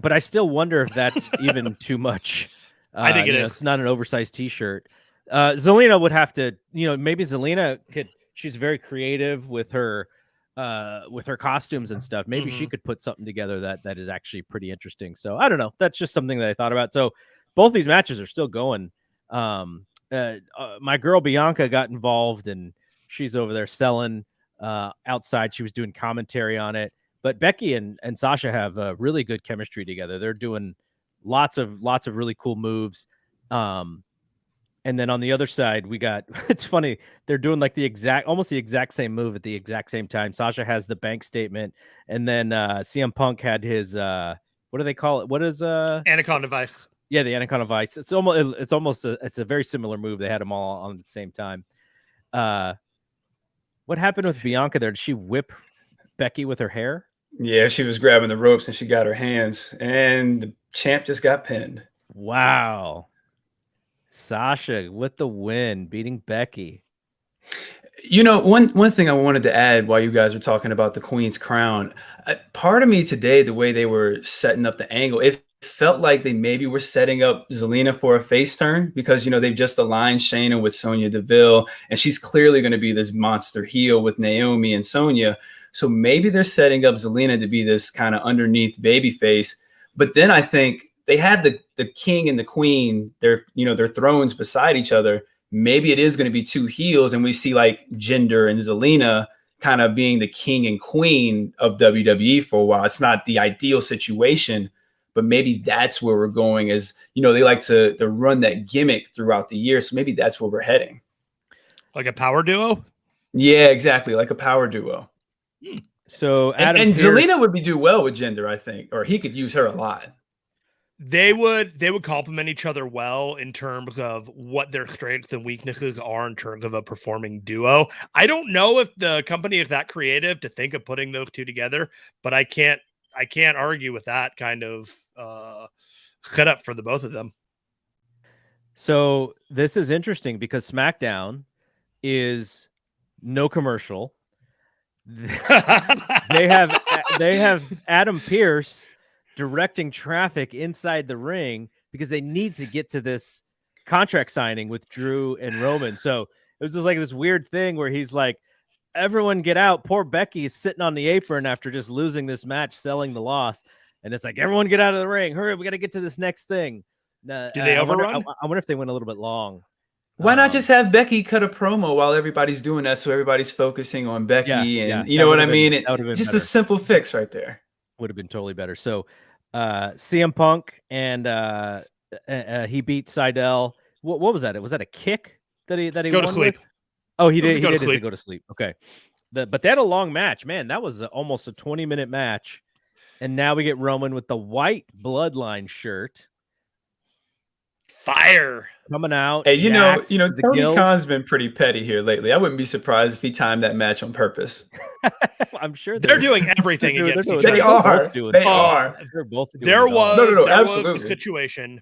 But I still wonder if that's even too much. I think it is. It's not an oversized T-shirt. Zelina would have to, maybe Zelina could. She's very creative with her costumes and stuff. Maybe she could put something together that is actually pretty interesting. So I don't know. That's just something that I thought about. So both these matches are still going. My girl Bianca got involved, and she's over there selling outside. She was doing commentary on it. But Becky and Sasha have really good chemistry together. They're doing lots of really cool moves. And then on the other side, we got, it's funny, they're doing like almost the exact same move at the exact same time. Sasha has the bank statement, and then CM Punk had his what do they call it? What is Anaconda Vice? Yeah, the Anaconda Vice. It's almost a very similar move. They had them all on at the same time. What happened with Bianca there? Did she whip Becky with her hair? Yeah, she was grabbing the ropes and she got her hands, and the champ just got pinned. Wow. Sasha with the win, beating Becky. One thing I wanted to add while you guys were talking about the Queen's crown, part of me today, the way they were setting up the angle, it felt like they maybe were setting up Zelina for a face turn because, they've just aligned Shayna with Sonya Deville, and she's clearly going to be this monster heel with Naomi and Sonya. So maybe they're setting up Zelina to be this kind of underneath baby face. But then I think they had the king and the queen, their thrones beside each other. Maybe it is going to be two heels, and we see like Jinder and Zelina kind of being the king and queen of WWE for a while. It's not the ideal situation, but maybe that's where we're going. As they like to run that gimmick throughout the year, so maybe that's where we're heading. Like a power duo? Yeah, exactly, like a power duo. So Adam and Pearce, Zelina would do well with Jinder, I think, or he could use her a lot. They would complement each other well in terms of what their strengths and weaknesses are in terms of a performing duo. I don't know if the company is that creative to think of putting those two together, but I can't argue with that kind of setup for the both of them. So this is interesting because SmackDown is no commercial. They have Adam Pearce directing traffic inside the ring because they need to get to this contract signing with Drew and Roman. So it was just like this weird thing where he's like, everyone get out. Poor Becky's sitting on the apron after just losing this match, selling the loss. And it's like, everyone get out of the ring. Hurry, we got to get to this next thing. Do they overrun? I wonder if they went a little bit long. Why not just have Becky cut a promo while everybody's doing that, so everybody's focusing on Becky and you know what I mean? Just better. A simple fix right there. Would have been totally better. So CM Punk and he beat Seidel. What was that? Was that a kick that he go to sleep? With? Oh, he did. He did go to sleep. Okay, but they had a long match, man. That was almost a 20-minute match, and now we get Roman with the white Bloodline shirt. Fire coming out. Hey, Tony Khan's been pretty petty here lately. I wouldn't be surprised if he timed that match on purpose. I'm sure they're doing everything against each other. They are. They're both doing there was absolutely. a situation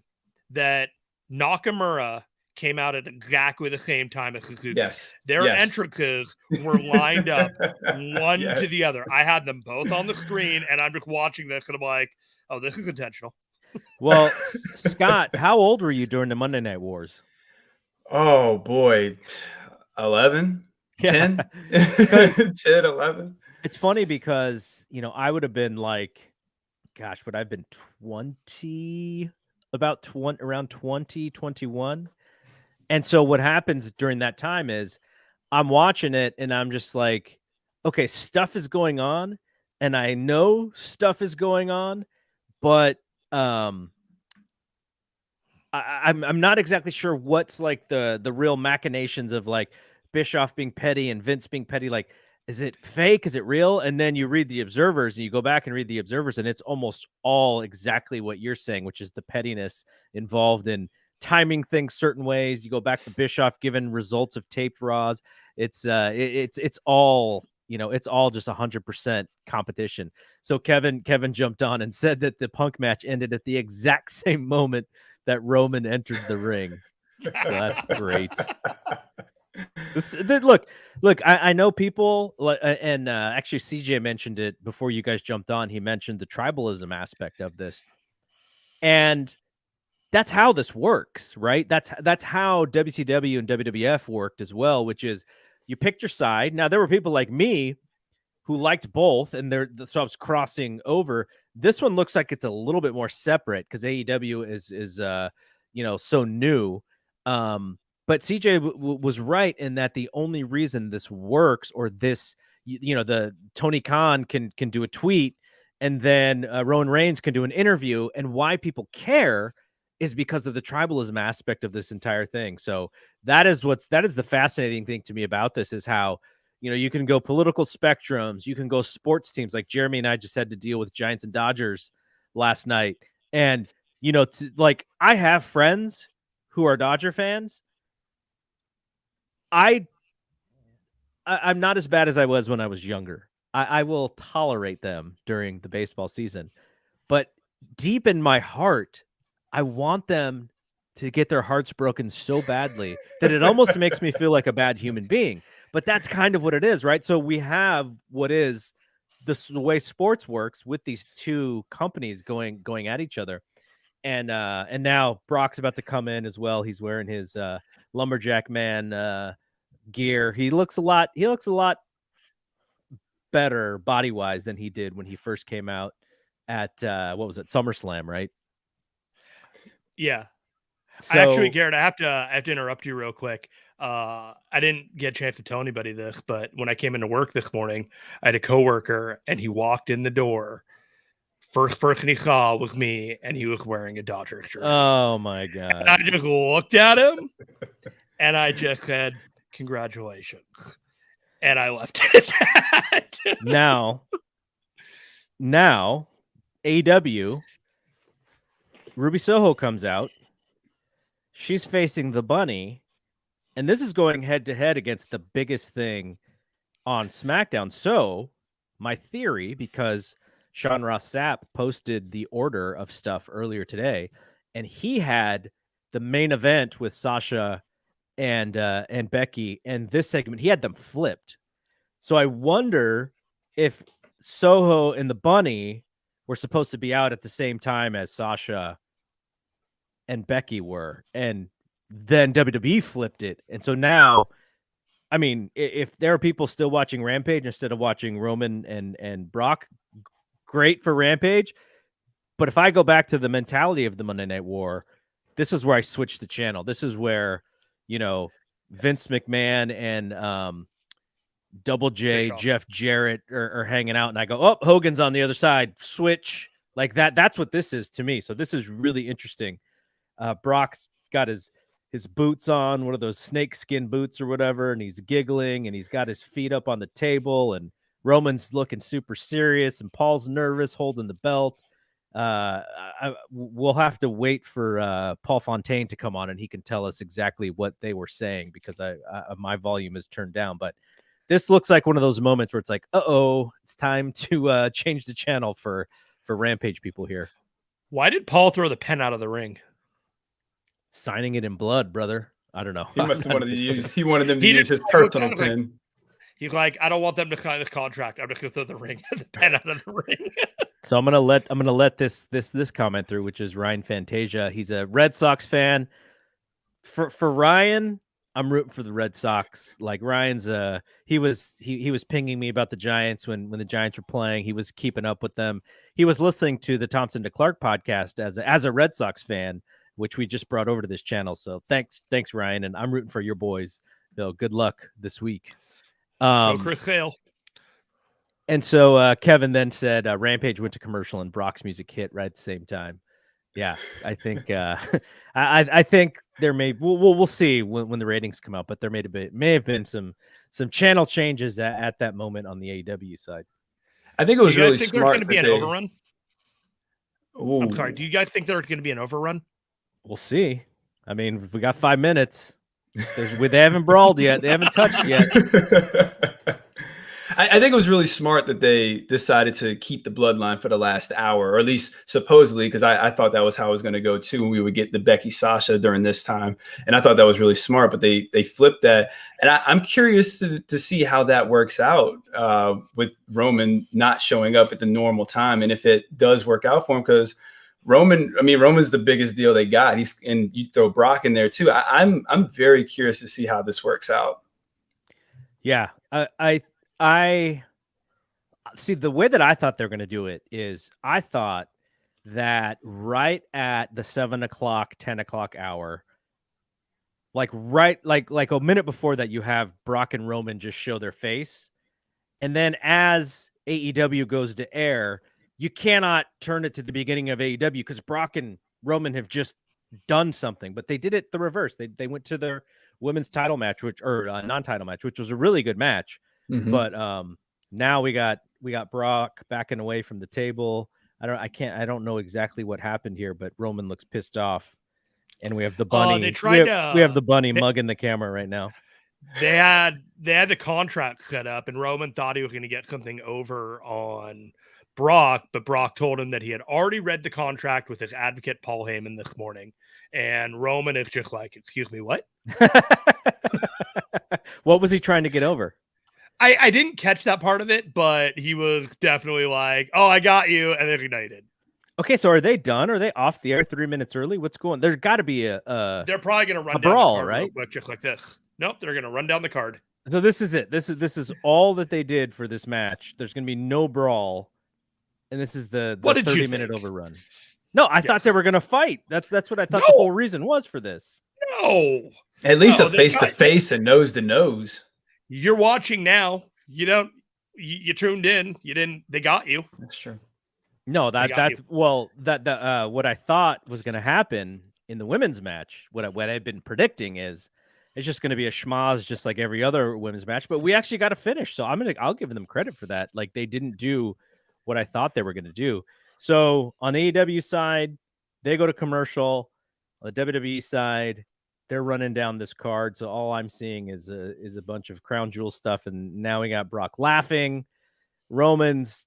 that Nakamura came out at exactly the same time as Suzuki. Yes. Their entrances were lined up one to the other. I had them both on the screen, and I'm just watching this, and I'm like, oh, this is intentional. Well, Scott, how old were you during the Monday Night Wars? Oh, boy. 11? 10? 10, 11? It's funny because, I would have been like, gosh, would I have been 20, around 20, 21? And so what happens during that time is I'm watching it and I'm just like, okay, stuff is going on, and I know stuff is going on, but I'm not exactly sure what's like the real machinations of like Bischoff being petty and Vince being petty. Like, is it fake? Is it real? And then you read the observers and you go back and read the observers, and it's almost all exactly what you're saying, which is the pettiness involved in timing things certain ways. You go back to Bischoff giving results of taped Raws. It's all, it's all just 100% competition. So Kevin jumped on and said that the Punk match ended at the exact same moment that Roman entered the ring. So that's great. Look, I know people, and actually CJ mentioned it before you guys jumped on. He mentioned the tribalism aspect of this, and that's how this works, right? That's how WCW and WWF worked as well, which is you picked your side. Now there were people like me who liked both, and so I was crossing over. This one looks like it's a little bit more separate because AEW is so new. But CJ was right in that the only reason this works, or this, the Tony Khan can do a tweet, and then Roman Reigns can do an interview, and why people care is because of the tribalism aspect of this entire thing. So that is the fascinating thing to me about this, is how, you can go political spectrums, you can go sports teams. Like Jeremy and I just had to deal with Giants and Dodgers last night. And, like, I have friends who are Dodger fans. I'm not as bad as I was when I was younger. I will tolerate them during the baseball season, but deep in my heart, I want them to get their hearts broken so badly that it almost makes me feel like a bad human being. But that's kind of what it is, right? So we have what is the way sports works with these two companies going at each other. And now Brock's about to come in as well. He's wearing his lumberjack man gear. He looks a lot better body wise than he did when he first came out at what was it, SummerSlam, right? Yeah. So, actually, Garrett, I have to interrupt you real quick. I didn't get a chance to tell anybody this, but when I came into work this morning, I had a coworker, and he walked in the door. First person he saw was me, and he was wearing a Dodgers jersey. Oh my God. And I just looked at him and I just said, congratulations. And I left it at that. Now, AEW, Ruby Soho comes out. She's facing the Bunny, and this is going head to head against the biggest thing on SmackDown. So my theory, because Sean Ross Sapp posted the order of stuff earlier today, and he had the main event with Sasha and Becky, and this segment, he had them flipped. So I wonder if Soho and the Bunny were supposed to be out at the same time as Sasha and Becky were, and then WWE flipped it. And so now, I mean, if there are people still watching Rampage instead of watching Roman and Brock, great for Rampage. But if I go back to the mentality of the Monday Night War, this is where I switch the channel. This is where, Vince McMahon and Double J, Bischoff. Jeff Jarrett are hanging out, and I go, oh, Hogan's on the other side, switch like that. That's what this is to me. So this is really interesting. Brock's got his boots on, one of those snake skin boots or whatever, and he's giggling, and he's got his feet up on the table, and Roman's looking super serious, and Paul's nervous holding the belt. We'll have to wait for Paul Fontaine to come on, and he can tell us exactly what they were saying, because my volume is turned down. But this looks like one of those moments where it's like, it's time to change the channel for Rampage people here. Why did Paul throw the pen out of the ring? Signing it in blood, brother. I don't know. He must have wanted to use. He wanted them to use his personal pen. He's like, I don't want them to sign this contract. I'm just gonna throw the pen out of the ring. So I'm gonna let this comment through, which is Ryan Fantasia. He's a Red Sox fan. For Ryan, I'm rooting for the Red Sox. Like, Ryan's he was pinging me about the Giants when the Giants were playing. He was keeping up with them. He was listening to the Thompson to Clark podcast as a Red Sox fan which we just brought over to this channel. So thanks, Ryan, and I'm rooting for your boys. Bill, good luck this week. Go Chris Sale. And so Kevin then said Rampage went to commercial and Brock's music hit right at the same time. Yeah, I think I think there we'll see when the ratings come out, but there may have been some channel changes at that moment on the AEW side. I think it was really think smart. There's going to be an overrun? Ooh. I'm sorry. Do you guys think there's going to be an overrun? We'll see. I mean, we got 5 minutes. They haven't brawled yet. They haven't touched yet. I think it was really smart that they decided to keep the bloodline for the last hour, or at least supposedly, because I thought that was how it was going to go too. And we would get the Becky Sasha during this time. And I thought that was really smart, but they flipped that. And I'm curious to see how that works out with Roman not showing up at the normal time. And if it does work out for him, because Roman's the biggest deal they got. And you throw Brock in there too. I'm very curious to see how this works out. Yeah, I see. The way that I thought they're going to do it is I thought that right at the 7 o'clock, 10 o'clock hour, like a minute before that, you have Brock and Roman just show their face. And then as AEW goes to air, you cannot turn it to the beginning of AEW because Brock and Roman have just done something, but they did it the reverse. They went to their women's title match, non-title match, which was a really good match. Mm-hmm. But now we got Brock backing away from the table. I don't know exactly what happened here, but Roman looks pissed off, and we have the bunny. We have the bunny mugging the camera right now. They had the contract set up, and Roman thought he was going to get something over on Brock, but Brock told him that he had already read the contract with his advocate Paul Heyman this morning, and Roman is just like, "Excuse me, what?" What was he trying to get over? I didn't catch that part of it, but he was definitely like, "Oh, I got you," and then he did. Okay, so are they done? Are they off the air 3 minutes early? What's going? There's got to be They're probably going to run a down brawl, the card right? Quick, just like this. Nope, they're going to run down the card. So this is it. This is all that they did for this match. There's going to be no brawl, and this is the 30-minute overrun. No, I thought they were going to fight. That's what I thought the whole reason was for this. No, at least a face-to-face and nose-to-nose. You're watching now. You tuned in. You didn't. They got you. That's true. No, that's what I thought was going to happen in the women's match. What I've been predicting is it's just going to be a schmoz, just like every other women's match. But we actually got a finish, so I'll give them credit for that. Like they didn't do what I thought they were going to do. So on the AEW side, they go to commercial. On the WWE side, they're running down this card. So all I'm seeing is a bunch of crown jewel stuff. And now we got Brock laughing. Roman's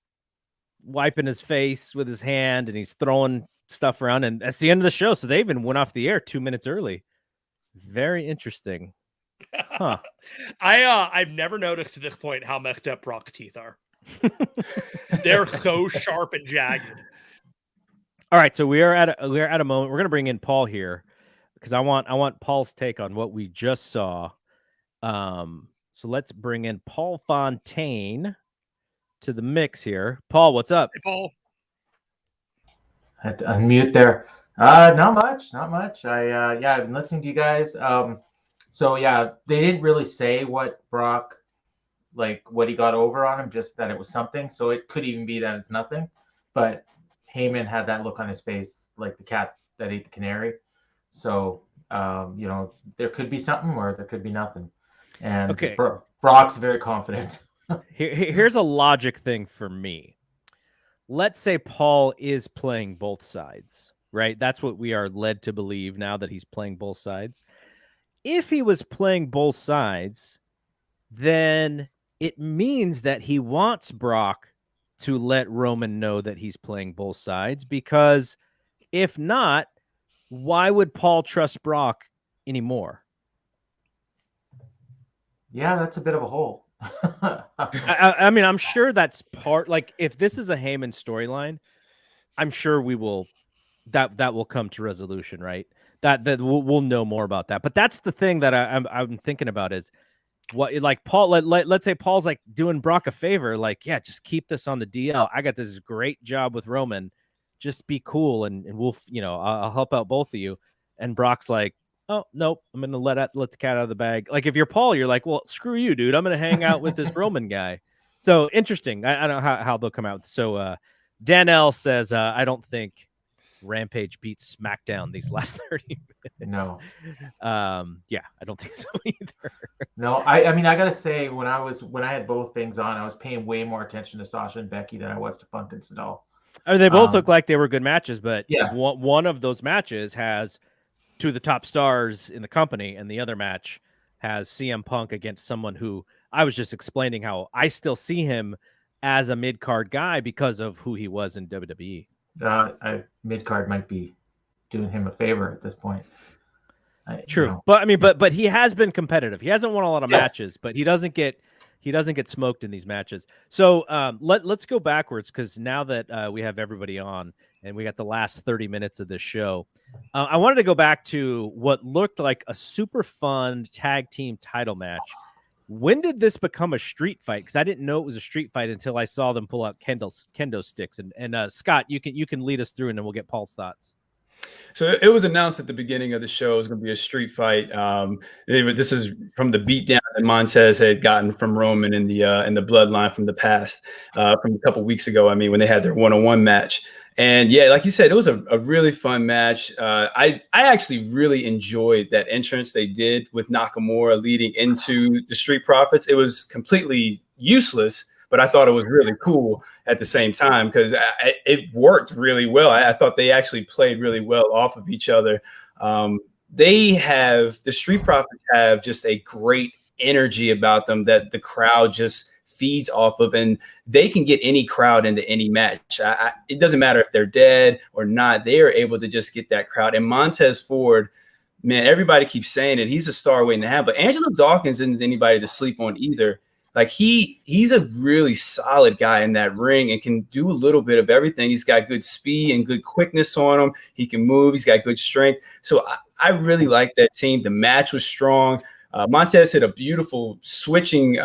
wiping his face with his hand and he's throwing stuff around. And that's the end of the show. So they even went off the air 2 minutes early. Very interesting. Huh. I've never noticed to this point how messed up Brock's teeth are. They're so sharp and jagged. All right. So we're at a moment. We're going to bring in Paul here, because I want Paul's take on what we just saw. So let's bring in Paul Fontaine to the mix here. Paul, what's up? Hey, Paul. I had to unmute there. Not much. I've been listening to you guys. So yeah, they didn't really say what Brock, like what he got over on him, just that it was something. So it could even be that it's nothing. But Heyman had that look on his face, like the cat that ate the canary. So, there could be something or there could be nothing. And okay. Brock's very confident. Here's a logic thing for me. Let's say Paul is playing both sides, right? That's what we are led to believe now, that he's playing both sides. If he was playing both sides, then it means that he wants Brock to let Roman know that he's playing both sides, because if not, why would Paul trust Brock anymore? Yeah, that's a bit of a hole. I mean, I'm sure that's part, like, if this is a Heyman storyline, I'm sure that will come to resolution, right? That we'll know more about that. But that's the thing that I'm thinking about is what, like, Paul, let's say Paul's like doing Brock a favor, like, yeah, just keep this on the DL. I got this great job with Roman. Just be cool and we'll, I'll help out both of you. And Brock's like, oh, nope, I'm going to let the cat out of the bag. Like, if you're Paul, you're like, well, screw you, dude. I'm going to hang out with this Roman guy. So interesting. I don't know how they'll come out. So Dan L says, I don't think Rampage beats SmackDown these last 30 minutes. No. Yeah, I don't think so either. No, I mean, I got to say, when I had both things on, I was paying way more attention to Sasha and Becky than I was to Punk and Sindal. I mean, they both look like they were good matches, but yeah. one of those matches has two of the top stars in the company, and the other match has CM Punk against someone who I was just explaining how I still see him as a mid-card guy because of who he was in WWE. Mid-card might be doing him a favor at this point. True, but I mean, but he has been competitive. He hasn't won a lot of matches, but he doesn't get smoked in these matches. So let's go backwards, because now that we have everybody on and we got the last 30 minutes of this show, I wanted to go back to what looked like a super fun tag team title match. When did this become a street fight? Because I didn't know it was a street fight until I saw them pull out kendo sticks. And Scott, you can lead us through, and then we'll get Paul's thoughts. So it was announced at the beginning of the show it was going to be a street fight. This is from the beatdown that Montez had gotten from Roman in the bloodline from the past, from a couple weeks ago. I mean, when they had their one-on-one match. And yeah, like you said, it was a really fun match. I actually really enjoyed that entrance they did with Nakamura leading into the Street Profits. It was completely useless, but I thought it was really cool at the same time, because it worked really well. I thought they actually played really well off of each other. The Street Profits have just a great energy about them that the crowd just feeds off of, and they can get any crowd into any match. It doesn't matter if they're dead or not. They are able to just get that crowd. And Montez Ford, man, everybody keeps saying it. He's a star waiting to have, but Angelo Dawkins isn't anybody to sleep on either. Like he's a really solid guy in that ring and can do a little bit of everything. He's got good speed and good quickness on him. He can move. He's got good strength. So I really like that team. The match was strong. Montez hit a beautiful switching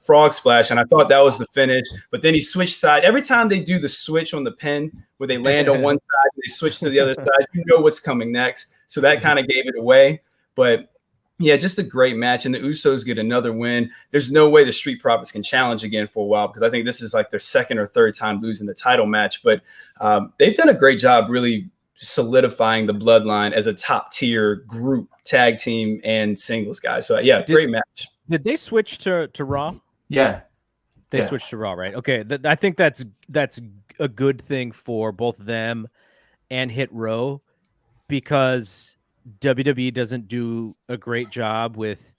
frog splash, and I thought that was the finish. But then he switched side. Every time they do the switch on the pin where they land on one side and they switch to the other side, you know what's coming next. So that kind of gave it away. But yeah, just a great match. And the Usos get another win. There's no way the Street Profits can challenge again for a while, because I think this is like their second or third time losing the title match. But they've done a great job really solidifying the bloodline as a top tier group, tag team and singles guys. So yeah, great match. Did they switch to Raw? Yeah. They switched to Raw, right? Okay. I think that's a good thing for both them and Hit Row, because WWE doesn't do a great job with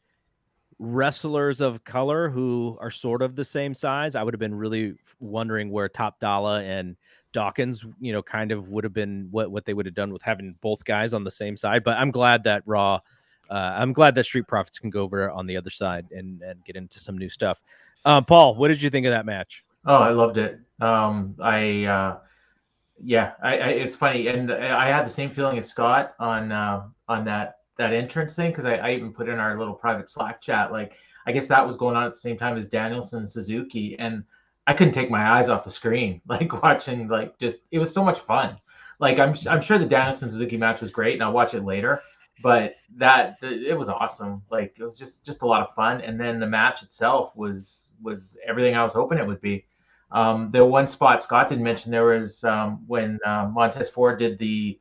wrestlers of color who are sort of the same size. I would have been really wondering where Top Dollar and Dawkins, kind of would have been what they would have done with having both guys on the same side. But I'm glad that I'm glad that Street Profits can go over on the other side and get into some new stuff. Paul, what did you think of that match? Oh, I loved it. It's funny, and I had the same feeling as Scott on that entrance thing, because I even put in our little private Slack chat. Like, I guess that was going on at the same time as Danielson and Suzuki, and I couldn't take my eyes off the screen. Like, watching, like, just, it was so much fun. Like, I'm sure the Danielson Suzuki match was great, and I'll watch it later. But it was awesome. Like, it was just a lot of fun, and then the match itself was everything I was hoping it would be. The one spot Scott didn't mention, there was when Montez Ford did the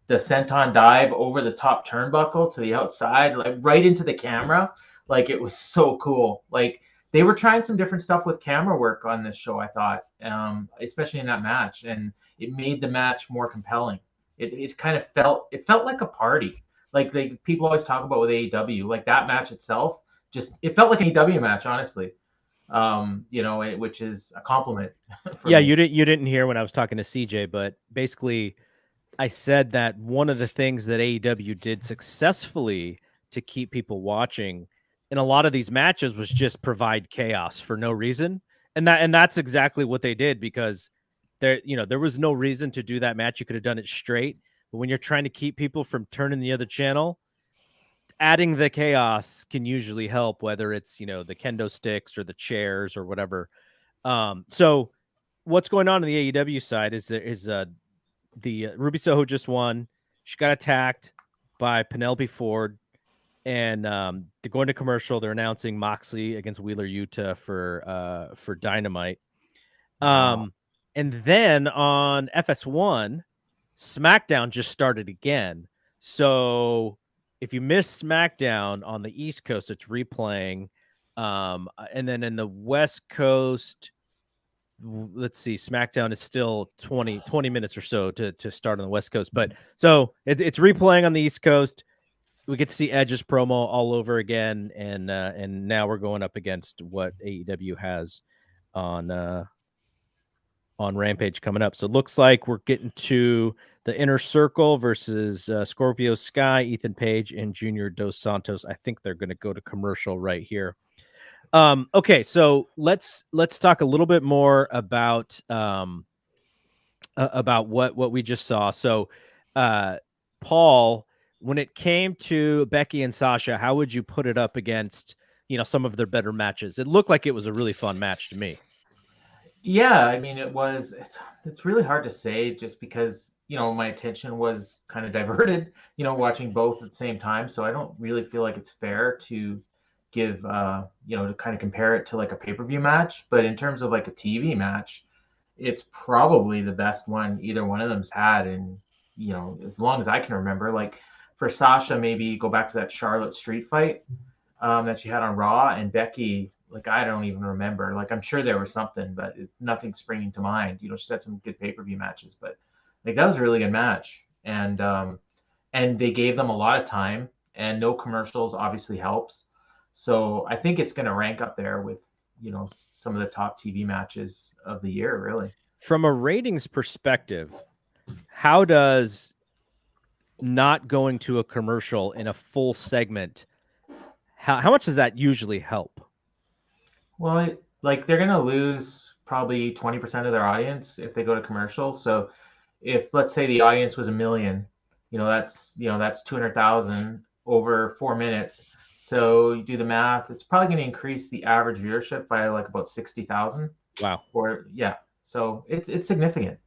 senton dive over the top turnbuckle to the outside, like right into the camera. Like, it was so cool. Like, they were trying some different stuff with camera work on this show, I thought, especially in that match, and it made the match more compelling. It kind of felt like a party. Like people always talk about with AEW, like that match itself, it felt like an AEW match, honestly. Which is a compliment. Yeah, me. You didn't hear when I was talking to CJ, but basically I said that one of the things that AEW did successfully to keep people watching in a lot of these matches was just provide chaos for no reason. And that's exactly what they did, because there was no reason to do that match. You could have done it straight, but when you're trying to keep people from turning the other channel, adding the chaos can usually help, whether it's, the kendo sticks or the chairs or whatever. So what's going on the AEW side is the Ruby Soho just won. She got attacked by Penelope Ford, and they're going to commercial. They're announcing Moxley against Wheeler Yuta for Dynamite. Wow. And then on FS1, SmackDown just started again. So if you missed SmackDown on the East Coast, it's replaying. And then in the West Coast, let's see, SmackDown is still 20 minutes or so to start on the West Coast. But so it's replaying on the East Coast. We get to see Edge's promo all over again, and now we're going up against what AEW has on Rampage coming up. So it looks like we're getting to the Inner Circle versus Scorpio Sky, Ethan Page, and Junior Dos Santos. I think they're going to go to commercial right here. Okay, so let's talk a little bit more about what we just saw. So, Paul, when it came to Becky and Sasha, how would you put it up against some of their better matches? It looked like it was a really fun match to me. Yeah, I mean, it's really hard to say just because, my attention was kind of diverted, watching both at the same time. So I don't really feel like it's fair to give, to kind of compare it to like a pay-per-view match. But in terms of like a TV match, it's probably the best one either one of them's had. And, as long as I can remember, like for Sasha, maybe go back to that Charlotte street fight that she had on Raw, and Becky, like, I don't even remember. Like, I'm sure there was something, but nothing's springing to mind. She had some good pay-per-view matches, but like that was a really good match. And they gave them a lot of time, and no commercials obviously helps. So I think it's going to rank up there with, some of the top TV matches of the year, really. From a ratings perspective, how does not going to a commercial in a full segment, how much does that usually help? Well, like they're going to lose probably 20% of their audience if they go to commercial. So if, let's say, the audience was 1 million, that's 200,000 over 4 minutes. So you do the math, it's probably going to increase the average viewership by like about 60,000. Wow. Or yeah. So it's significant.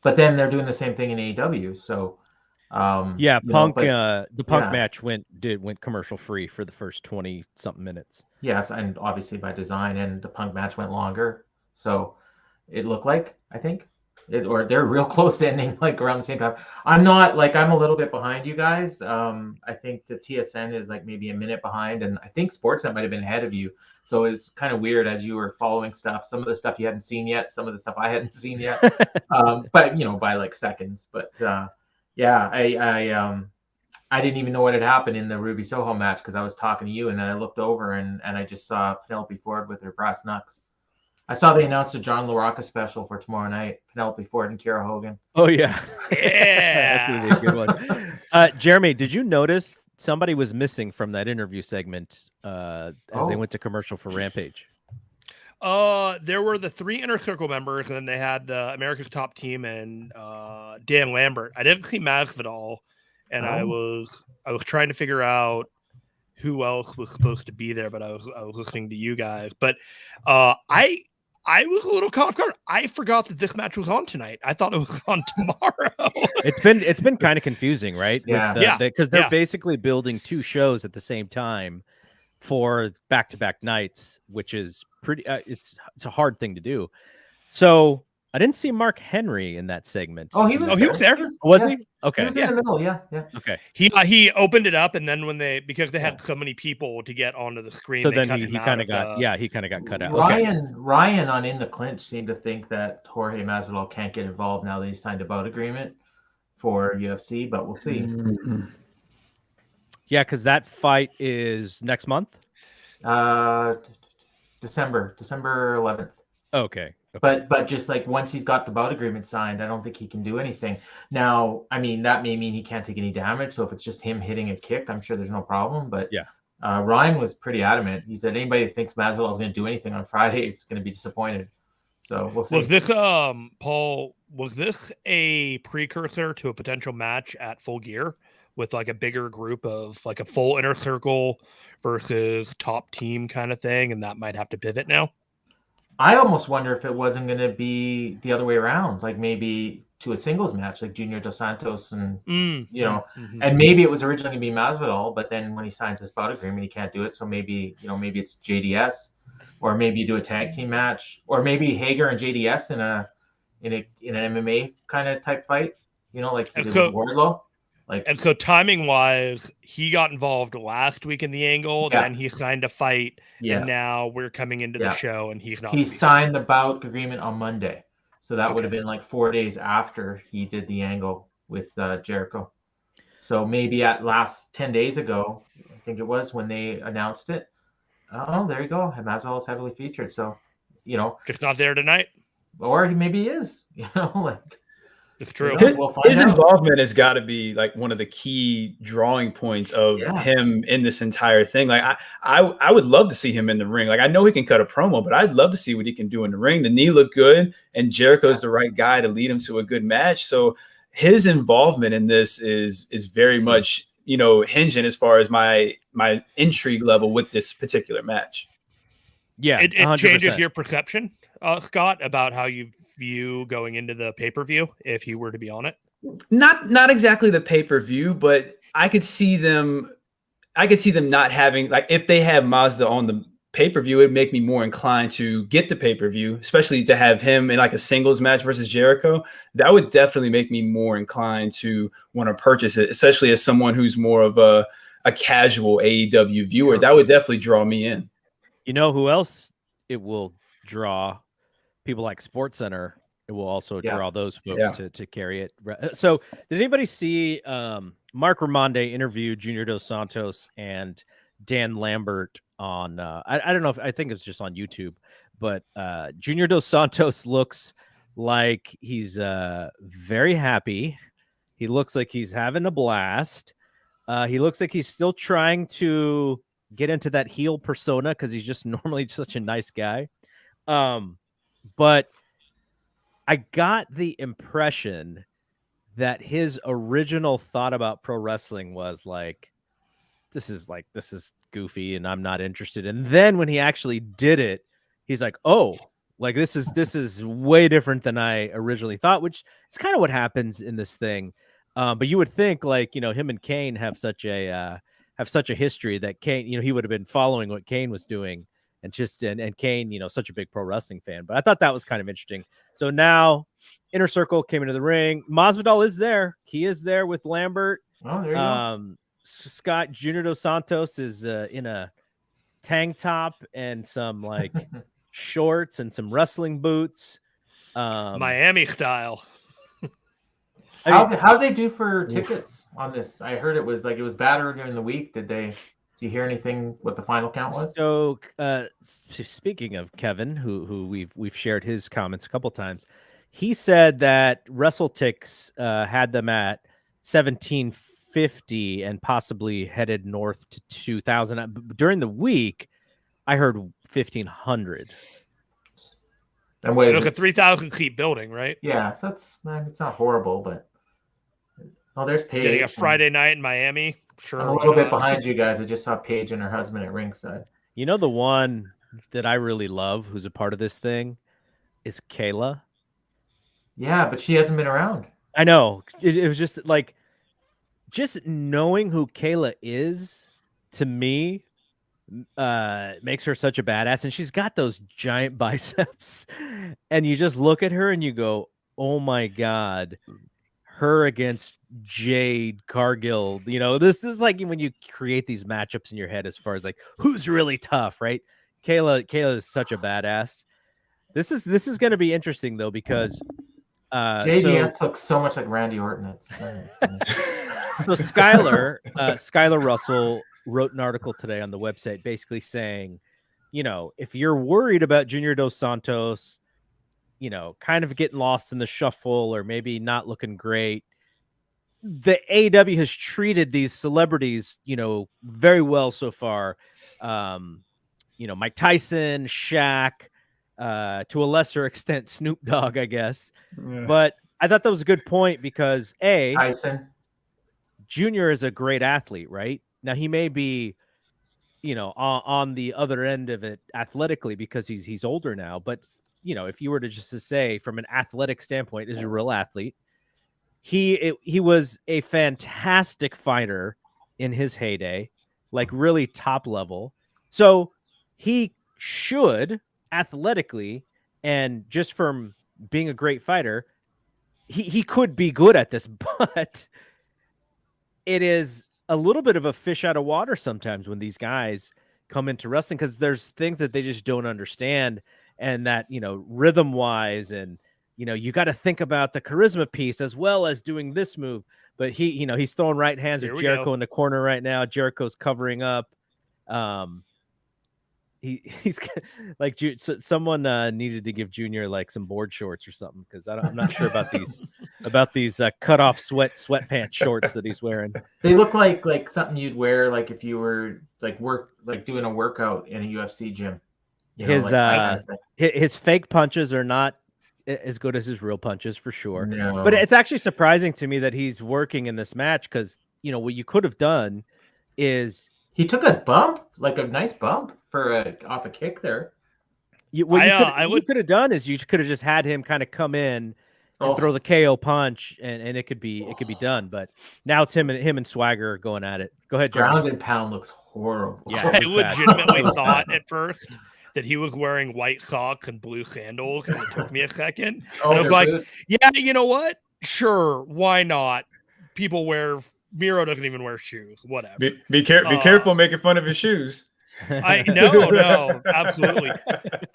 But then they're doing the same thing in AEW. So Punk, the Punk match went commercial free for the first 20 something minutes. Yes, and obviously by design, and the Punk match went longer. So it looked like, I think, or they're real close to ending like around the same time. I'm a little bit behind you guys. I think the TSN is like maybe a minute behind, and I think Sportsnet might have been ahead of you. So it's kind of weird as you were following stuff. Some of the stuff you hadn't seen yet, some of the stuff I hadn't seen yet. But by like seconds. But I didn't even know what had happened in the Ruby Soho match because I was talking to you, and then I looked over and I just saw Penelope Ford with her brass knucks. I saw they announced a John LaRocca special for tomorrow night. Penelope Ford and Kiera Hogan. Oh yeah, yeah, that's gonna be a good one. Jeremy, did you notice somebody was missing from that interview segment as they went to commercial for Rampage? There were the 3 Inner Circle members, and then they had the America's Top Team and Dan Lambert. I didn't see Masvidal, and I was trying to figure out who else was supposed to be there, but I was listening to you guys. But I was a little caught off guard. I forgot that this match was on tonight. I thought it was on tomorrow. It's been kind of confusing, right? Yeah. Because they're basically building 2 shows at the same time for back-to-back nights, which is pretty. It's a hard thing to do. So I didn't see Mark Henry in that segment. Oh, he was there. Was he? Okay. He was in the middle. Yeah. Okay. He opened it up, and then because they had so many people to get onto the screen, so then he kind of got cut out. Ryan on In the Clinch seemed to think that Jorge Masvidal can't get involved now that he signed a bout agreement for UFC, but we'll see. Mm-hmm. Yeah, because that fight is next month. December 11th. Okay. But just like once he's got the bout agreement signed, I don't think he can do anything. Now, I mean, that may mean he can't take any damage. So if it's just him hitting a kick, I'm sure there's no problem. But yeah, Ryan was pretty adamant. He said anybody who thinks Masvidal is going to do anything on Friday is going to be disappointed. So we'll see. Was this Paul? Was this a precursor to a potential match at Full Gear with like a bigger group of like a full Inner Circle versus Top Team kind of thing, and that might have to pivot now? I almost wonder if it wasn't going to be the other way around, like maybe to a singles match like Junior Dos Santos and you know, Mm-hmm. and maybe it was originally going to be Masvidal, but then when he signs his bout agreement, he can't do it. So maybe, you know, maybe it's JDS, or maybe you do a tag team match, or maybe Hager and JDS in an MMA kind of type fight, you know, like he did with Wardlow. Like, and so timing wise, he got involved last week in the Angle, Yeah. then he signed a fight, Yeah. and now we're coming into the Yeah. show and he's not. he signed the bout agreement on Monday. So that would have Okay. been like 4 days after he did the Angle with Jericho. So maybe at last 10 days ago, I think it was when they announced it. Oh, there you go. Masvidal is heavily featured. So, you know, Just not there tonight. or maybe he is. You know, like It's true. We'll find His out. involvement has got to be like one of the key drawing points of him in this entire thing. Like I would love to see him in the ring. Like I know he can cut a promo, but I'd love to see what he can do in the ring. The knee looked good, and Jericho's the right guy to lead him to a good match. So his involvement in this is very much, you know, hinging as far as my intrigue level with this particular match. Yeah, it 100%. changes your perception, Scott, about how you view going into the pay-per-view if you were to be on it. Not exactly the pay-per-view, but I could see them not having, like, if they have Mazda on the pay-per-view, it'd make me more inclined to get the pay-per-view, especially to have him in like a singles match versus Jericho. That would definitely make me more inclined to want to purchase it, especially as someone who's more of a casual AEW viewer. That would definitely draw me in. You know who else it will draw? People like SportsCenter. It will also draw those folks to carry it. So did anybody see Mark Raimondi interview Junior Dos Santos and Dan Lambert on I don't know if I think it's just on YouTube, but Junior Dos Santos looks like he's very happy. He looks like he's having a blast. He looks like he's still trying to get into that heel persona because he's just normally such a nice guy. But I got the impression that his original thought about pro wrestling was like, this is goofy and I'm not interested. And then when he actually did it, he's like, oh, like this is way different than I originally thought, which is kind of what happens in this thing. But you would think, like, you know, him and Kane have such a history that Kane, you know, he would have been following what Kane was doing. And Kane, you know, such a big pro wrestling fan. But I thought that was kind of interesting. So now Inner Circle came into the ring. Masvidal is there. He is there with Lambert. Oh, there you go. Scott Junior Dos Santos is in a tank top and some like shorts and some wrestling boots. Miami style. How'd they do for tickets on this? I heard it was better during the week. Do you hear anything what the final count was? So speaking of Kevin, who we've shared his comments a couple times, he said that WrestleTix had them at 1,750 and possibly headed north to 2,000. During the week, I heard 1,500. And wait, it's a 3,000 seat building, right? Yeah, so it's not horrible, but there's Paige. Getting a Friday night in Miami. Sure, I'm a little bit behind you guys. I just saw Paige and her husband at ringside. You know, the one that I really love, who's a part of this thing, is Kayla. Yeah, but she hasn't been around. I know. It was just like, just knowing who Kayla is, to me, makes her such a badass. And she's got those giant biceps. And you just look at her and you go, oh my God. Her against Jade Cargill, you know, this is like when you create these matchups in your head as far as like who's really tough, right? Kayla is such a badass. This is going to be interesting though, because JDS looks so much like Randy Orton. So Skylar Russell wrote an article today on the website basically saying, you know, if you're worried about Junior Dos Santos, you know, kind of getting lost in the shuffle or maybe not looking great, the AEW has treated these celebrities, you know, very well so far. You know, Mike Tyson, Shaq, to a lesser extent, Snoop Dogg, I guess. Yeah. But I thought that was a good point because Tyson Junior is a great athlete, right? Now he may be, you know, on the other end of it athletically because he's older now, but you know, if you were to just to say from an athletic standpoint, is a real athlete. he was a fantastic fighter in his heyday, like really top level. So he should athletically and just from being a great fighter, he could be good at this, but it is a little bit of a fish out of water sometimes when these guys come into wrestling, because there's things that they just don't understand, and that, you know, rhythm wise, and, you know, you got to think about the charisma piece as well as doing this move. But he, you know, he's throwing right hands with Jericho in the corner right now. Jericho's covering up. He's like, someone needed to give Junior like some board shorts or something, because I'm not sure about these cut off sweatpants shorts that he's wearing. They look like something you'd wear like if you were like doing a workout in a UFC gym. His fake punches are not as good as his real punches for sure. No. But it's actually surprising to me that he's working in this match, because, you know, what you could have done is he took a bump, like a nice bump off a kick there. What you could have done is you could have just had him kind of come in and throw the KO punch, and it could be done. But now it's him and Swagger going at it. Go ahead, Jeremy. Ground and pound looks horrible. Yeah, I legitimately thought at first that he was wearing white socks and blue sandals, and it took me a second. And I was like, yeah, you know what? Sure, why not? People wear. Miro doesn't even wear shoes. Whatever. Be careful making fun of his shoes. No, absolutely.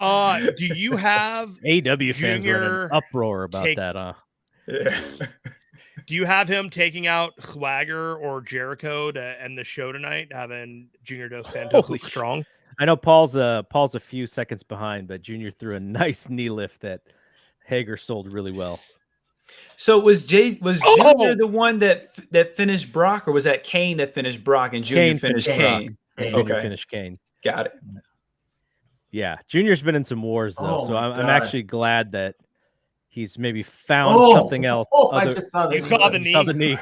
Do you have AEW fans were in an uproar about that? Yeah. Do you have him taking out Swagger or Jericho to end the show tonight, having Junior Dos Santos look strong? I know Paul's a few seconds behind, but Junior threw a nice knee lift that Hager sold really well. So was Junior the one that finished Brock, or was that Kane that finished Brock and Junior finished Kane? Junior finished Kane. Got it. Yeah, Junior's been in some wars though, so I'm actually glad that he's maybe found something else. I just saw the knee. Saw the knee.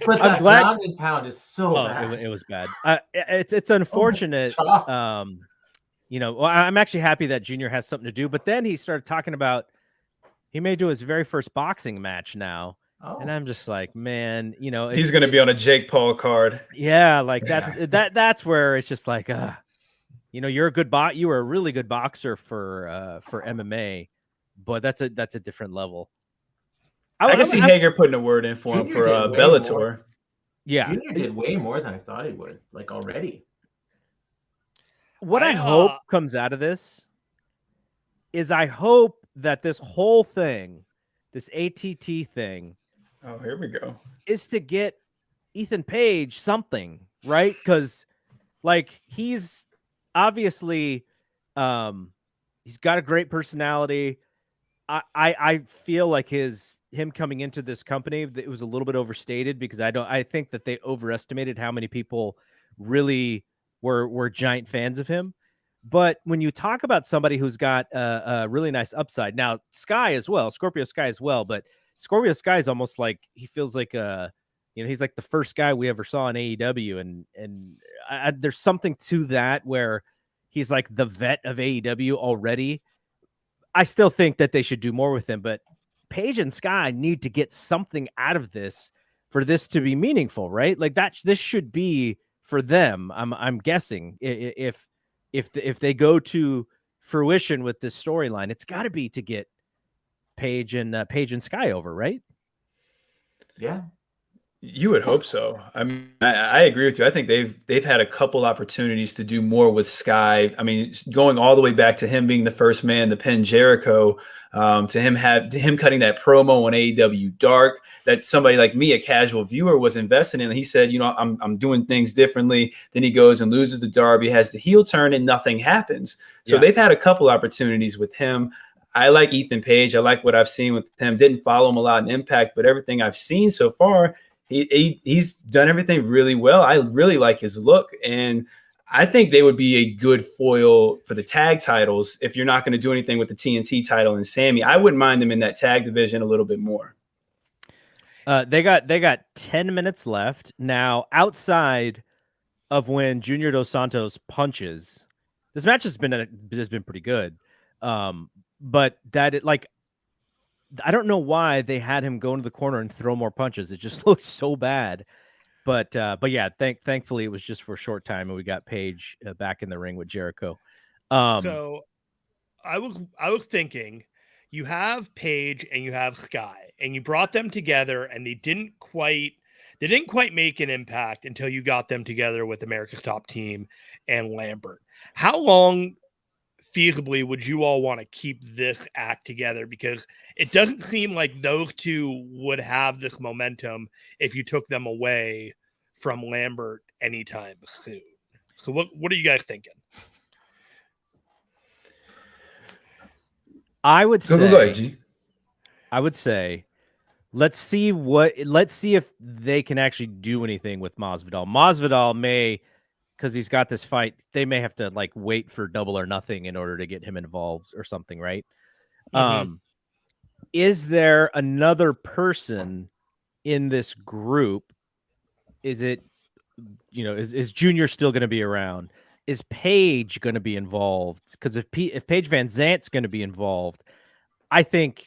But I'm glad. Ground and pound is so bad. It was bad. It's unfortunate. You know, well, I'm actually happy that Junior has something to do. But then he started talking about he may do his very first boxing match now. And I'm just like, man, you know, he's going to be on a Jake Paul card. Yeah, like that's where it's just like, you know, you're a good you were a really good boxer for MMA, but that's a different level. I can see Hager putting a word in for him for Bellator. Yeah, Junior did way more than I thought he would, like already. What I hope comes out of this is I hope that this whole thing, this ATT thing, oh, here we go, is to get Ethan Page something, right? Because, like, he's obviously, he's got a great personality. I feel like him coming into this company, it was a little bit overstated, because I think that they overestimated how many people really were giant fans of him. But when you talk about somebody who's got a really nice upside, now Scorpio Sky as well, but Scorpio Sky is almost like, he feels like he's like the first guy we ever saw in AEW, and there's something to that where he's like the vet of AEW already. I still think that they should do more with him, but Page and Sky need to get something out of this for this to be meaningful, right? Like this should be for them. I'm guessing if they go to fruition with this storyline, it's got to be to get Page and Sky over, right? Yeah, you would hope so. I mean, I agree with you. I think they've had a couple opportunities to do more with Sky. I mean, going all the way back to him being the first man to pin Jericho, to him cutting that promo on AEW Dark that somebody like me, a casual viewer, was invested in. And he said, you know, I'm doing things differently. Then he goes and loses to Darby, has the heel turn, and nothing happens. So they've had a couple opportunities with him. I like Ethan Page. I like what I've seen with him. Didn't follow him a lot in Impact, but everything I've seen so far, he's done everything really well. I really like his look, and I think they would be a good foil for the tag titles if you're not going to do anything with the TNT title and Sammy. I wouldn't mind them in that tag division a little bit more. They got 10 minutes left now. Outside of when Junior Dos Santos punches, this match has been pretty good. But that I don't know why they had him go into the corner and throw more punches. It just looked so bad. But yeah, thankfully it was just for a short time, and we got Paige back in the ring with Jericho. So I was thinking, you have Paige and you have Sky, and you brought them together, and they didn't quite make an impact until you got them together with America's Top Team and Lambert. How long feasibly would you all want to keep this act together? Because it doesn't seem like those two would have this momentum if you took them away from Lambert anytime soon. So what are you guys thinking? I would say, Go ahead, G. I would say, let's see if they can actually do anything with Masvidal. Masvidal may, because he's got this fight, they may have to like wait for Double or Nothing in order to get him involved or something, right? Mm-hmm. Is there another person in this group? Is it, is Junior still going to be around? Is Paige going to be involved? Because if Paige Van Zant's going to be involved, I think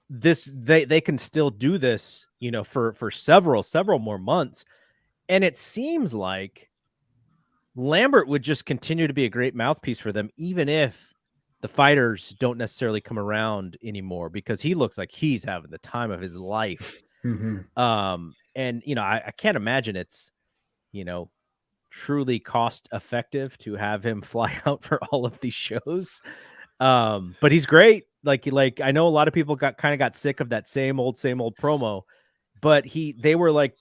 they can still do this, for several more months. And it seems like Lambert would just continue to be a great mouthpiece for them, even if the fighters don't necessarily come around anymore, because he looks like he's having the time of his life. Mm-hmm. And I can't imagine it's, truly cost effective to have him fly out for all of these shows. But he's great. Like I know a lot of people got sick of that same old promo, but they were like,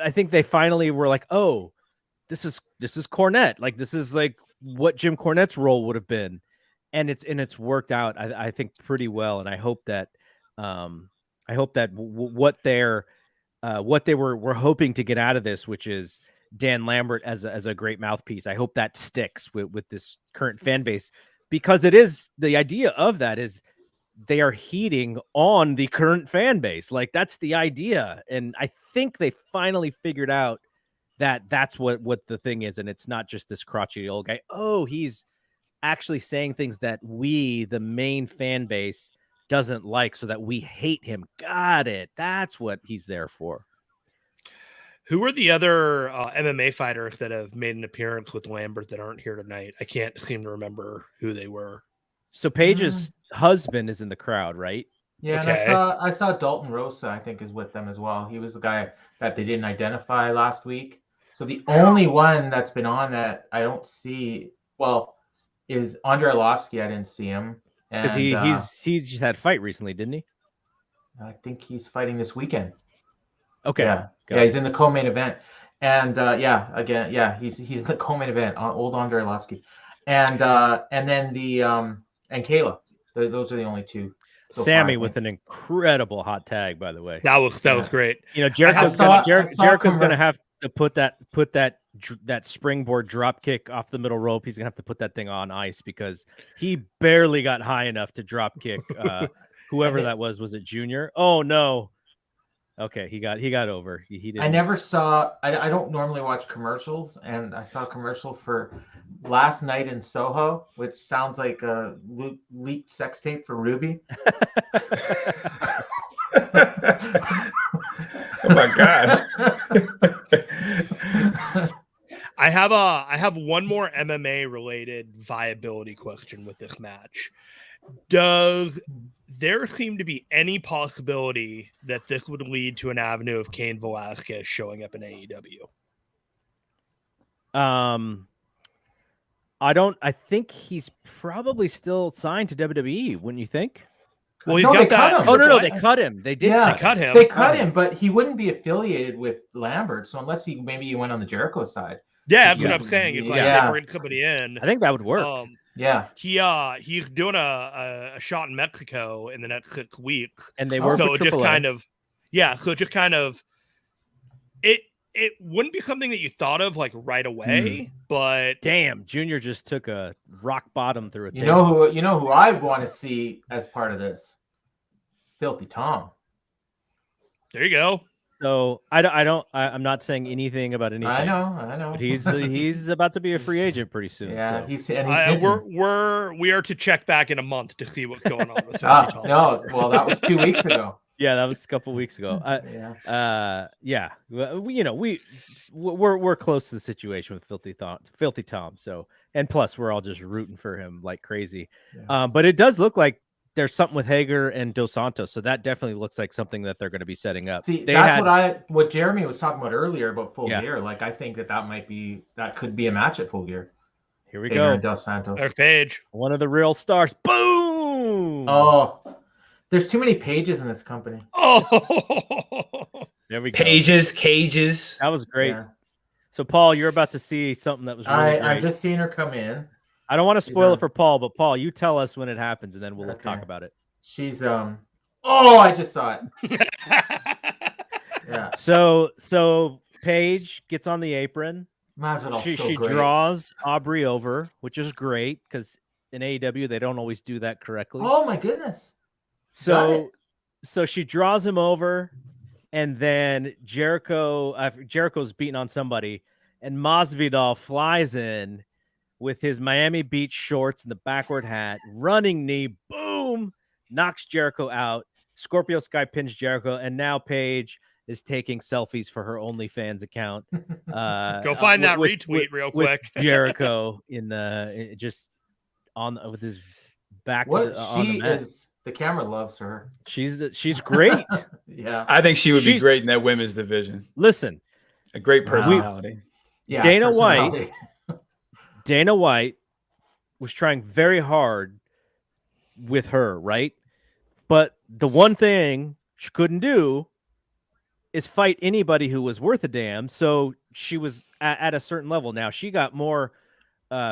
I think they finally were like, oh, this is Cornette. Like, this is like what Jim Cornette's role would have been. And it's worked out, I think, pretty well. And I hope that what they were hoping to get out of this, which is Dan Lambert as a great mouthpiece, I hope that sticks with this current fan base, because it is, the idea of that is they are heating on the current fan base. Like, that's the idea. And I think they finally figured out that that's what the thing is. And it's not just this crotchety old guy. Oh, he's actually saying things that we, the main fan base, doesn't like, so that we hate him. Got it. That's what he's there for. Who are the other MMA fighters that have made an appearance with Lambert that aren't here tonight? I can't seem to remember who they were. So Paige's husband is in the crowd, right? Yeah, Okay. and I saw Dalton Rosa, I think, is with them as well. He was the guy that they didn't identify last week. So the only one that's been on that I don't see, is Andrei Arlovsky. I didn't see him. Because he just had a fight recently, didn't he? I think he's fighting this weekend. Okay. Yeah, he's in the co-main event. And he's in the co-main event on old Andrei Arlovsky. And then and Kayla. Those are the only two. So Sammy with an incredible hot tag, by the way. That was great. Jericho's gonna have to put that springboard drop kick off the middle rope. He's gonna have to put that thing on ice, because he barely got high enough to drop kick whoever that was. Was it Junior? Oh no. Okay, he got over. He didn't. I never saw. I don't normally watch commercials, and I saw a commercial for Last Night in Soho, which sounds like a leaked sex tape for Ruby. Oh my gosh. I have one more MMA related viability question with this match. Does there seem to be any possibility that this would lead to an avenue of Cain Velasquez showing up in AEW? I think he's probably still signed to WWE, wouldn't you think? Well, he's got that. Oh no, they cut him. They did. Yeah, they cut him. They cut him, but he wouldn't be affiliated with Lambert. So unless he went on the Jericho side. Yeah, that's what I'm saying. It's like they bring somebody in. I think that would work. Yeah. He's doing a shot in Mexico in the next 6 weeks. And they work so with it just AAA. kind of it wouldn't be something that you thought of like right away, but damn, Junior just took a rock bottom through a table. You know who I want to see as part of this? Filthy Tom. There you go. So I'm not saying anything about anything. I know. But he's about to be a free agent pretty soon. Yeah, so. he's hitting. We are to check back in a month to see what's going on with No, well, that was 2 weeks ago. Yeah, that was a couple weeks ago. Yeah. We're close to the situation with Filthy Tom. So, and plus we're all just rooting for him like crazy. Yeah. But it does look like there's something with Hager and Dos Santos, so that definitely looks like something that they're going to be setting up. See, that's what Jeremy was talking about earlier about Full Gear. Like, I think that could be a match at Full Gear. Here we Hager go. and Dos Santos. There's Paige. One of the real stars. Boom! Oh, there's too many pages in this company. Oh, there we go. Cages. That was great. Yeah. So, Paul, you're about to see something that was really great. I'm just seeing her come in. I don't want to spoil it for Paul, but Paul, you tell us when it happens, and then we'll talk about it. She's oh, I just saw it. Yeah. So Paige gets on the apron. She draws Aubrey over, which is great because in AEW they don't always do that correctly. Oh my goodness. So she draws him over, and then Jericho's beating on somebody, and Masvidal flies in with his Miami Beach shorts and the backward hat, running knee, boom, knocks Jericho out. Scorpio Sky pins Jericho, and now Paige is taking selfies for her OnlyFans account. Go find that retweet real quick. Jericho with his back to the mat. The camera loves her. She's great. Yeah, I think she would be great in that women's division. Listen, a great personality. Dana White was trying very hard with her, right? But the one thing she couldn't do is fight anybody who was worth a damn. So she was at a certain level. Now she got more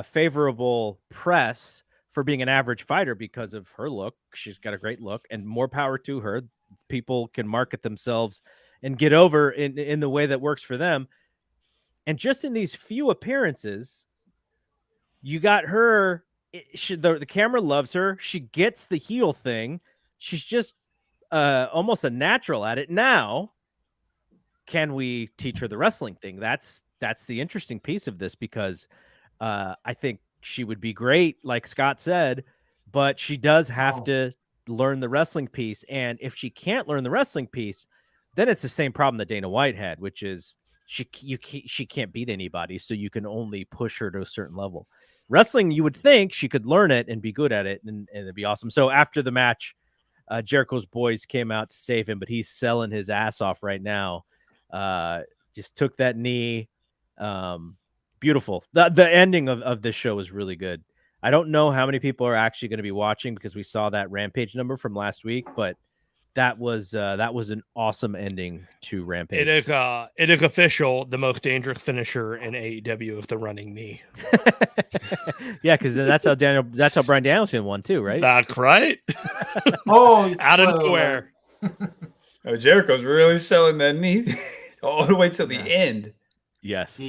favorable press for being an average fighter because of her look. She's got a great look, and more power to her. People can market themselves and get over in the way that works for them. And just in these few appearances, you got her. The camera loves her. She gets the heel thing. She's just almost a natural at it. Now, can we teach her the wrestling thing? That's the interesting piece of this, because I think she would be great, like Scott said, but she does have to learn the wrestling piece. And if she can't learn the wrestling piece, then it's the same problem that Dana White had, which is she can't beat anybody, so you can only push her to a certain level. Wrestling, you would think she could learn it and be good at it, and it'd be awesome. So after the match, Jericho's boys came out to save him, but he's selling his ass off right now. Just took that knee. Beautiful. The ending of this show was really good. I don't know how many people are actually going to be watching because we saw that Rampage number from last week, but that was an awesome ending to Rampage. It is official. The most dangerous finisher in AEW is the running knee. Yeah, because that's how Bryan Danielson won too, right? That's right. Out of nowhere. Jericho's really selling that knee all the way till the end. Yes.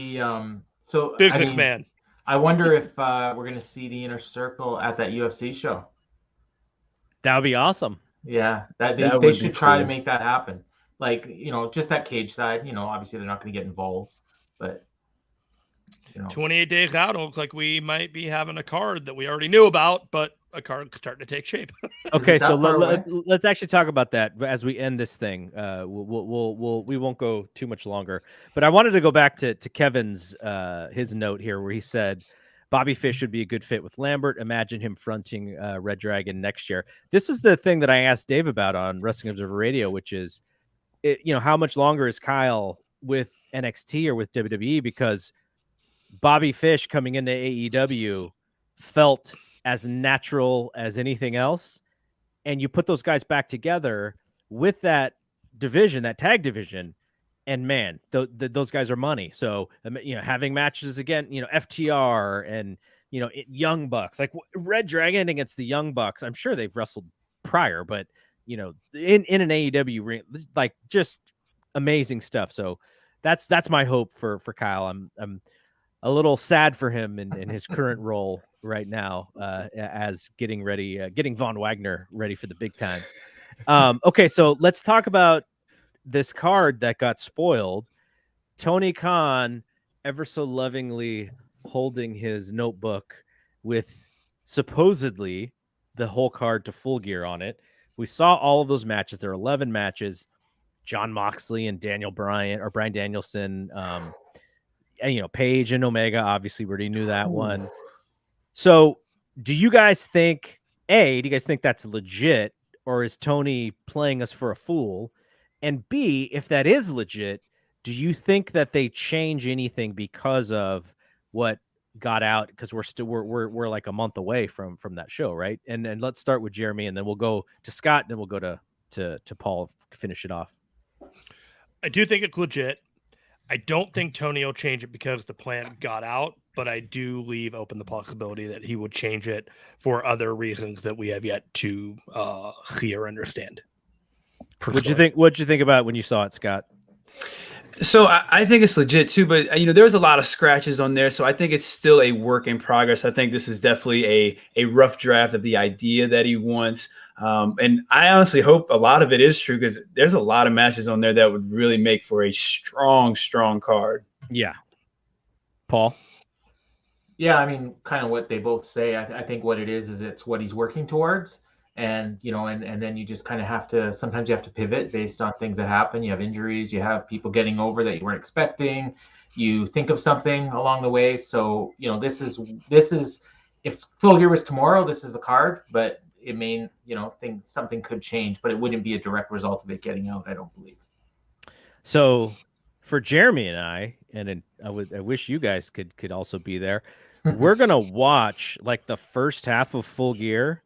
So businessman. I wonder if we're going to see the Inner Circle at that UFC show. That would be awesome. Yeah, they should try to make that happen. Like, just that cage side. Obviously they're not going to get involved, but 28 days out, it looks like we might be having a card that we already knew about, but a card starting to take shape. Okay, so let's actually talk about that as we end this thing. We won't go too much longer, but I wanted to go back to Kevin's his note here where he said Bobby Fish would be a good fit with Lambert. Imagine him fronting Red Dragon next year. This is the thing that I asked Dave about on Wrestling Observer Radio, which is, how much longer is Kyle with NXT or with WWE? Because Bobby Fish coming into AEW felt as natural as anything else. And you put those guys back together with that division, that tag division, and man, those guys are money. So, having matches again, FTR and, Young Bucks, like Red Dragon against the Young Bucks. I'm sure they've wrestled prior, but, in an AEW ring, like just amazing stuff. So that's my hope for Kyle. I'm a little sad for him in his current role right now, as getting Von Wagner ready for the big time. Okay, so let's talk about this card that got spoiled, Tony Khan ever so lovingly holding his notebook with supposedly the whole card to Full Gear on it. We saw all of those matches. There are 11 matches. John Moxley and Bryan Danielson, and Paige and Omega. Obviously, we already knew that one. So, do you guys think that's legit, or is Tony playing us for a fool? And B, if that is legit, do you think that they change anything because of what got out? Because we're like a month away from that show, right? And let's start with Jeremy, and then we'll go to Scott, and then we'll go to Paul, finish it off. I do think it's legit. I don't think Tony will change it because the plan got out, but I do leave open the possibility that he would change it for other reasons that we have yet to see or understand. What'd you think about it when you saw it, Scott? So I think it's legit too, but there's a lot of scratches on there, so I think it's still a work in progress. I think this is definitely a rough draft of the idea that he wants. And I honestly hope a lot of it is true, because there's a lot of matches on there that would really make for a strong card. Yeah. Paul? Yeah, I mean, kind of what they both say. I think what it is it's what he's working towards. And, and then you just kind of sometimes you have to pivot based on things that happen. You have injuries, you have people getting over that you weren't expecting. You think of something along the way. So, this is, if Full Gear was tomorrow, this is the card, but it may, something could change, but it wouldn't be a direct result of it getting out, I don't believe. So for Jeremy and I wish you guys could also be there. We're going to watch like the first half of Full Gear.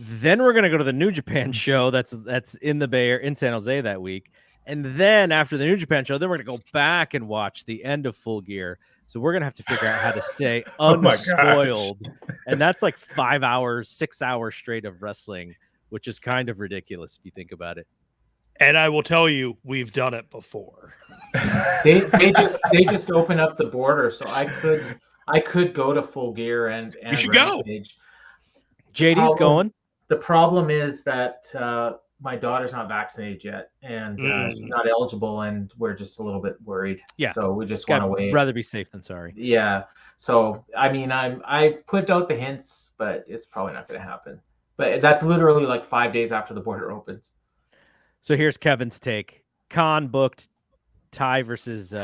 Then we're going to go to the New Japan show that's in the Bay Area, in San Jose that week. And then after the New Japan show, then we're going to go back and watch the end of Full Gear. So we're going to have to figure out how to stay unspoiled. And that's like 5 hours, 6 hours straight of wrestling, which is kind of ridiculous if you think about it. And I will tell you, we've done it before. They just open up the border, so I could go to Full Gear and you should Rampage. go. JD's going. The problem is that my daughter's not vaccinated yet, and she's not eligible, and we're just a little bit worried. Yeah. So we just want to wait. Rather be safe than sorry. Yeah. So I mean, I put out the hints, but it's probably not going to happen. But that's literally like 5 days after the border opens. So here's Kevin's take. Khan booked Ty versus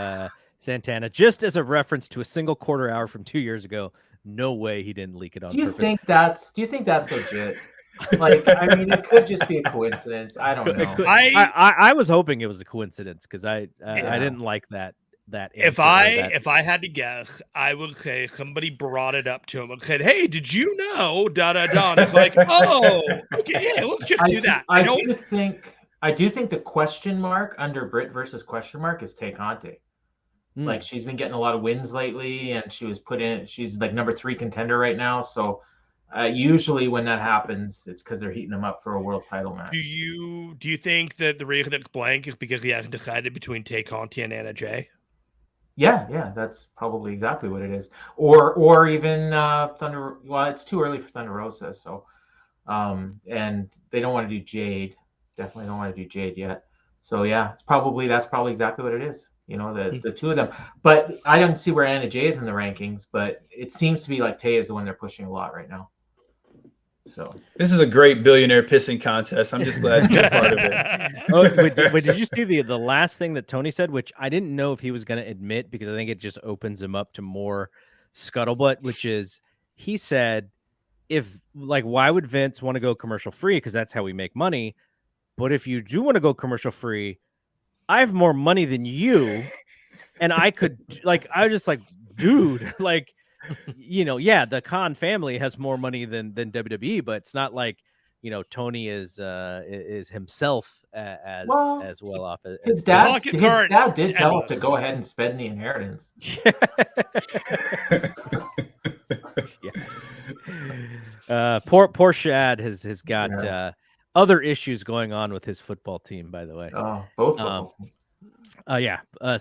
Santana just as a reference to a single quarter hour from 2 years ago. No way he didn't leak it on purpose. Do you think that's legit? Like, I mean, it could just be a coincidence. I don't know. I was hoping it was a coincidence because I didn't like that. If I had to guess, I would say somebody brought it up to him and said, "Hey, did you know?" Da da da. And it's like, oh, okay, yeah, let's just do that. I do think the question mark under Britt versus question mark is Tay Conte. Like, she's been getting a lot of wins lately, and she's like number 3 contender right now. So usually when that happens, it's because they're heating them up for a world title match. Do you think that the reason it's blank is because he hasn't decided between Tay Conti and Anna Jay? Yeah, that's probably exactly what it is. Or even Thunder. Well, it's too early for Thunder Rosa, so and they don't want to do Jade. Definitely don't want to do Jade yet. So yeah, that's probably exactly what it is. The two of them. But I don't see where Anna Jay is in the rankings, but it seems to be like Tay is the one they're pushing a lot right now. So this is a great billionaire pissing contest. I'm just glad to be a part of it. Wait, did you see the last thing that Tony said, which I didn't know if he was going to admit, because I think it just opens him up to more scuttlebutt, which is he said, why would Vince want to go commercial free? Because that's how we make money. But if you do want to go commercial free, I have more money than you, and I could I was just like, dude, the Khan family has more money than WWE, but it's not like Tony is himself as well off as his dad did tell him to go ahead and spend the inheritance. Yeah. Poor Shad has got other issues going on with his football team, by the way. Oh, both football teams.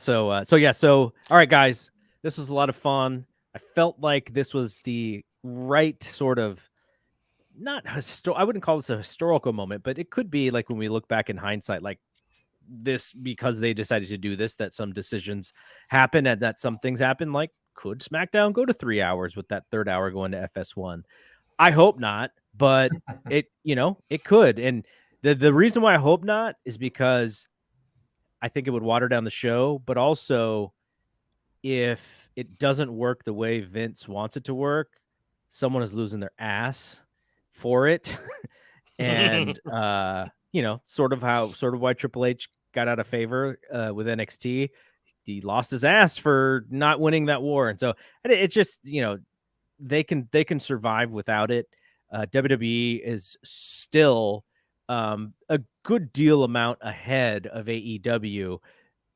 So all right, guys, this was a lot of fun. I felt like this was the right sort of I wouldn't call this a historical moment, but it could be like when we look back in hindsight, like this because they decided to do this, that some decisions happen and that some things happen. Like, could SmackDown go to 3 hours with that third hour going to FS1? I hope not, but it could. And the reason why I hope not is because I think it would water down the show, but also if it doesn't work the way Vince wants it to work, someone is losing their ass for it. And sort of why Triple H got out of favor with NXT. He lost his ass for not winning that war. And so it just, they can survive without it. WWE is still a good deal amount ahead of AEW,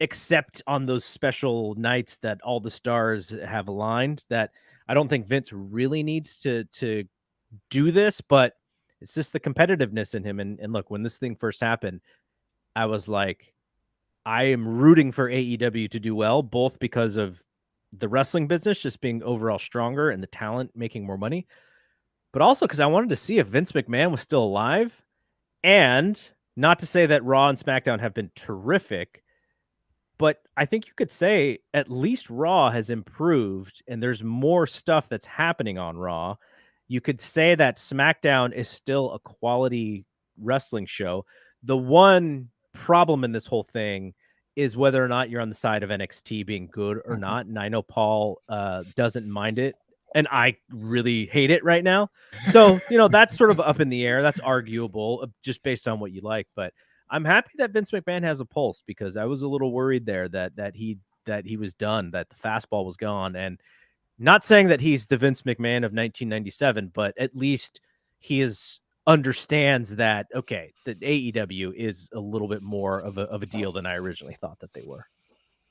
except on those special nights that all the stars have aligned, that I don't think Vince really needs to do this, but it's just the competitiveness in him. And look, when this thing first happened, I was like, I am rooting for AEW to do well, both because of the wrestling business just being overall stronger and the talent making more money, but also because I wanted to see if Vince McMahon was still alive. And not to say that Raw and SmackDown have been terrific, but I think you could say at least Raw has improved and there's more stuff that's happening on Raw. You could say that SmackDown is still a quality wrestling show. The one problem in this whole thing is whether or not you're on the side of NXT being good or not. And I know Paul doesn't mind it, and I really hate it right now. So, that's sort of up in the air. That's arguable just based on what you like. But I'm happy that Vince McMahon has a pulse, because I was a little worried there that he was done, that the fastball was gone. And not saying that he's the Vince McMahon of 1997, but at least he understands that, okay, that AEW is a little bit more of a deal than I originally thought that they were.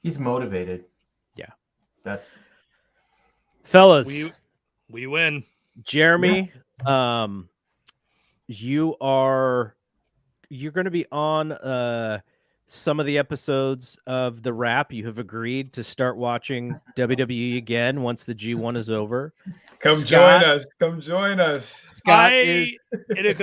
He's motivated. Yeah. That's fellas. We win. Jeremy, you're going to be on some of the episodes of The Wrap. You have agreed to start watching WWE again once the G1 is over. Come join us. Scott it is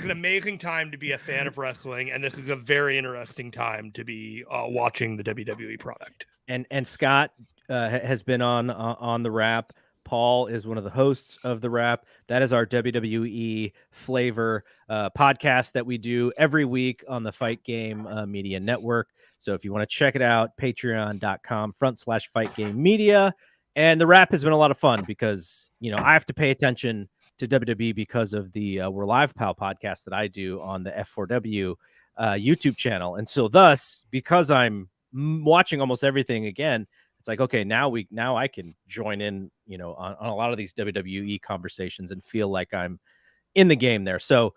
an amazing time to be a fan of wrestling, and this is a very interesting time to be watching the WWE product. And Scott has been on The Wrap. Paul is one of the hosts of The Wrap. That is our WWE flavor podcast that we do every week on the Fight Game Media Network. So if you want to check it out, patreon.com/Fight Game Media. And The Wrap has been a lot of fun because, I have to pay attention to WWE because of the We're Live Pal podcast that I do on the F4W YouTube channel. And so thus, because I'm watching almost everything again, it's like, okay, now I can join in, on a lot of these WWE conversations and feel like I'm in the game there. So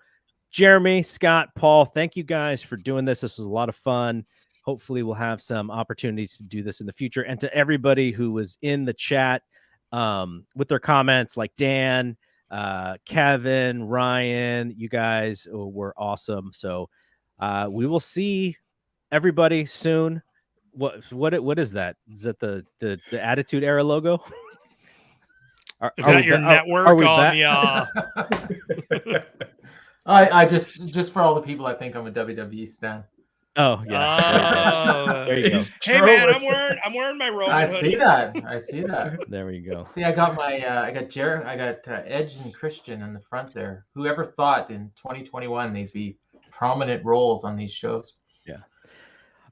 Jeremy, Scott, Paul, thank you guys for doing this. This was a lot of fun. Hopefully we'll have some opportunities to do this in the future. And to everybody who was in the chat with their comments, like Dan, Kevin, Ryan, you guys were awesome. So we will see everybody soon. What is that? Is that the Attitude Era logo? Is that your network on the? I just for all the people that think I'm a WWE stan. Oh yeah. There you go. Hey man, I'm wearing my Roman I hoodie. see that. There we go. See, I got Edge and Christian in the front there. Whoever thought in 2021 they'd be prominent roles on these shows? Yeah.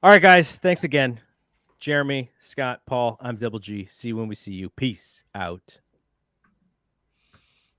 All right, guys. Thanks again. Jeremy, Scott, Paul, I'm Double G. See you when we see you. Peace out.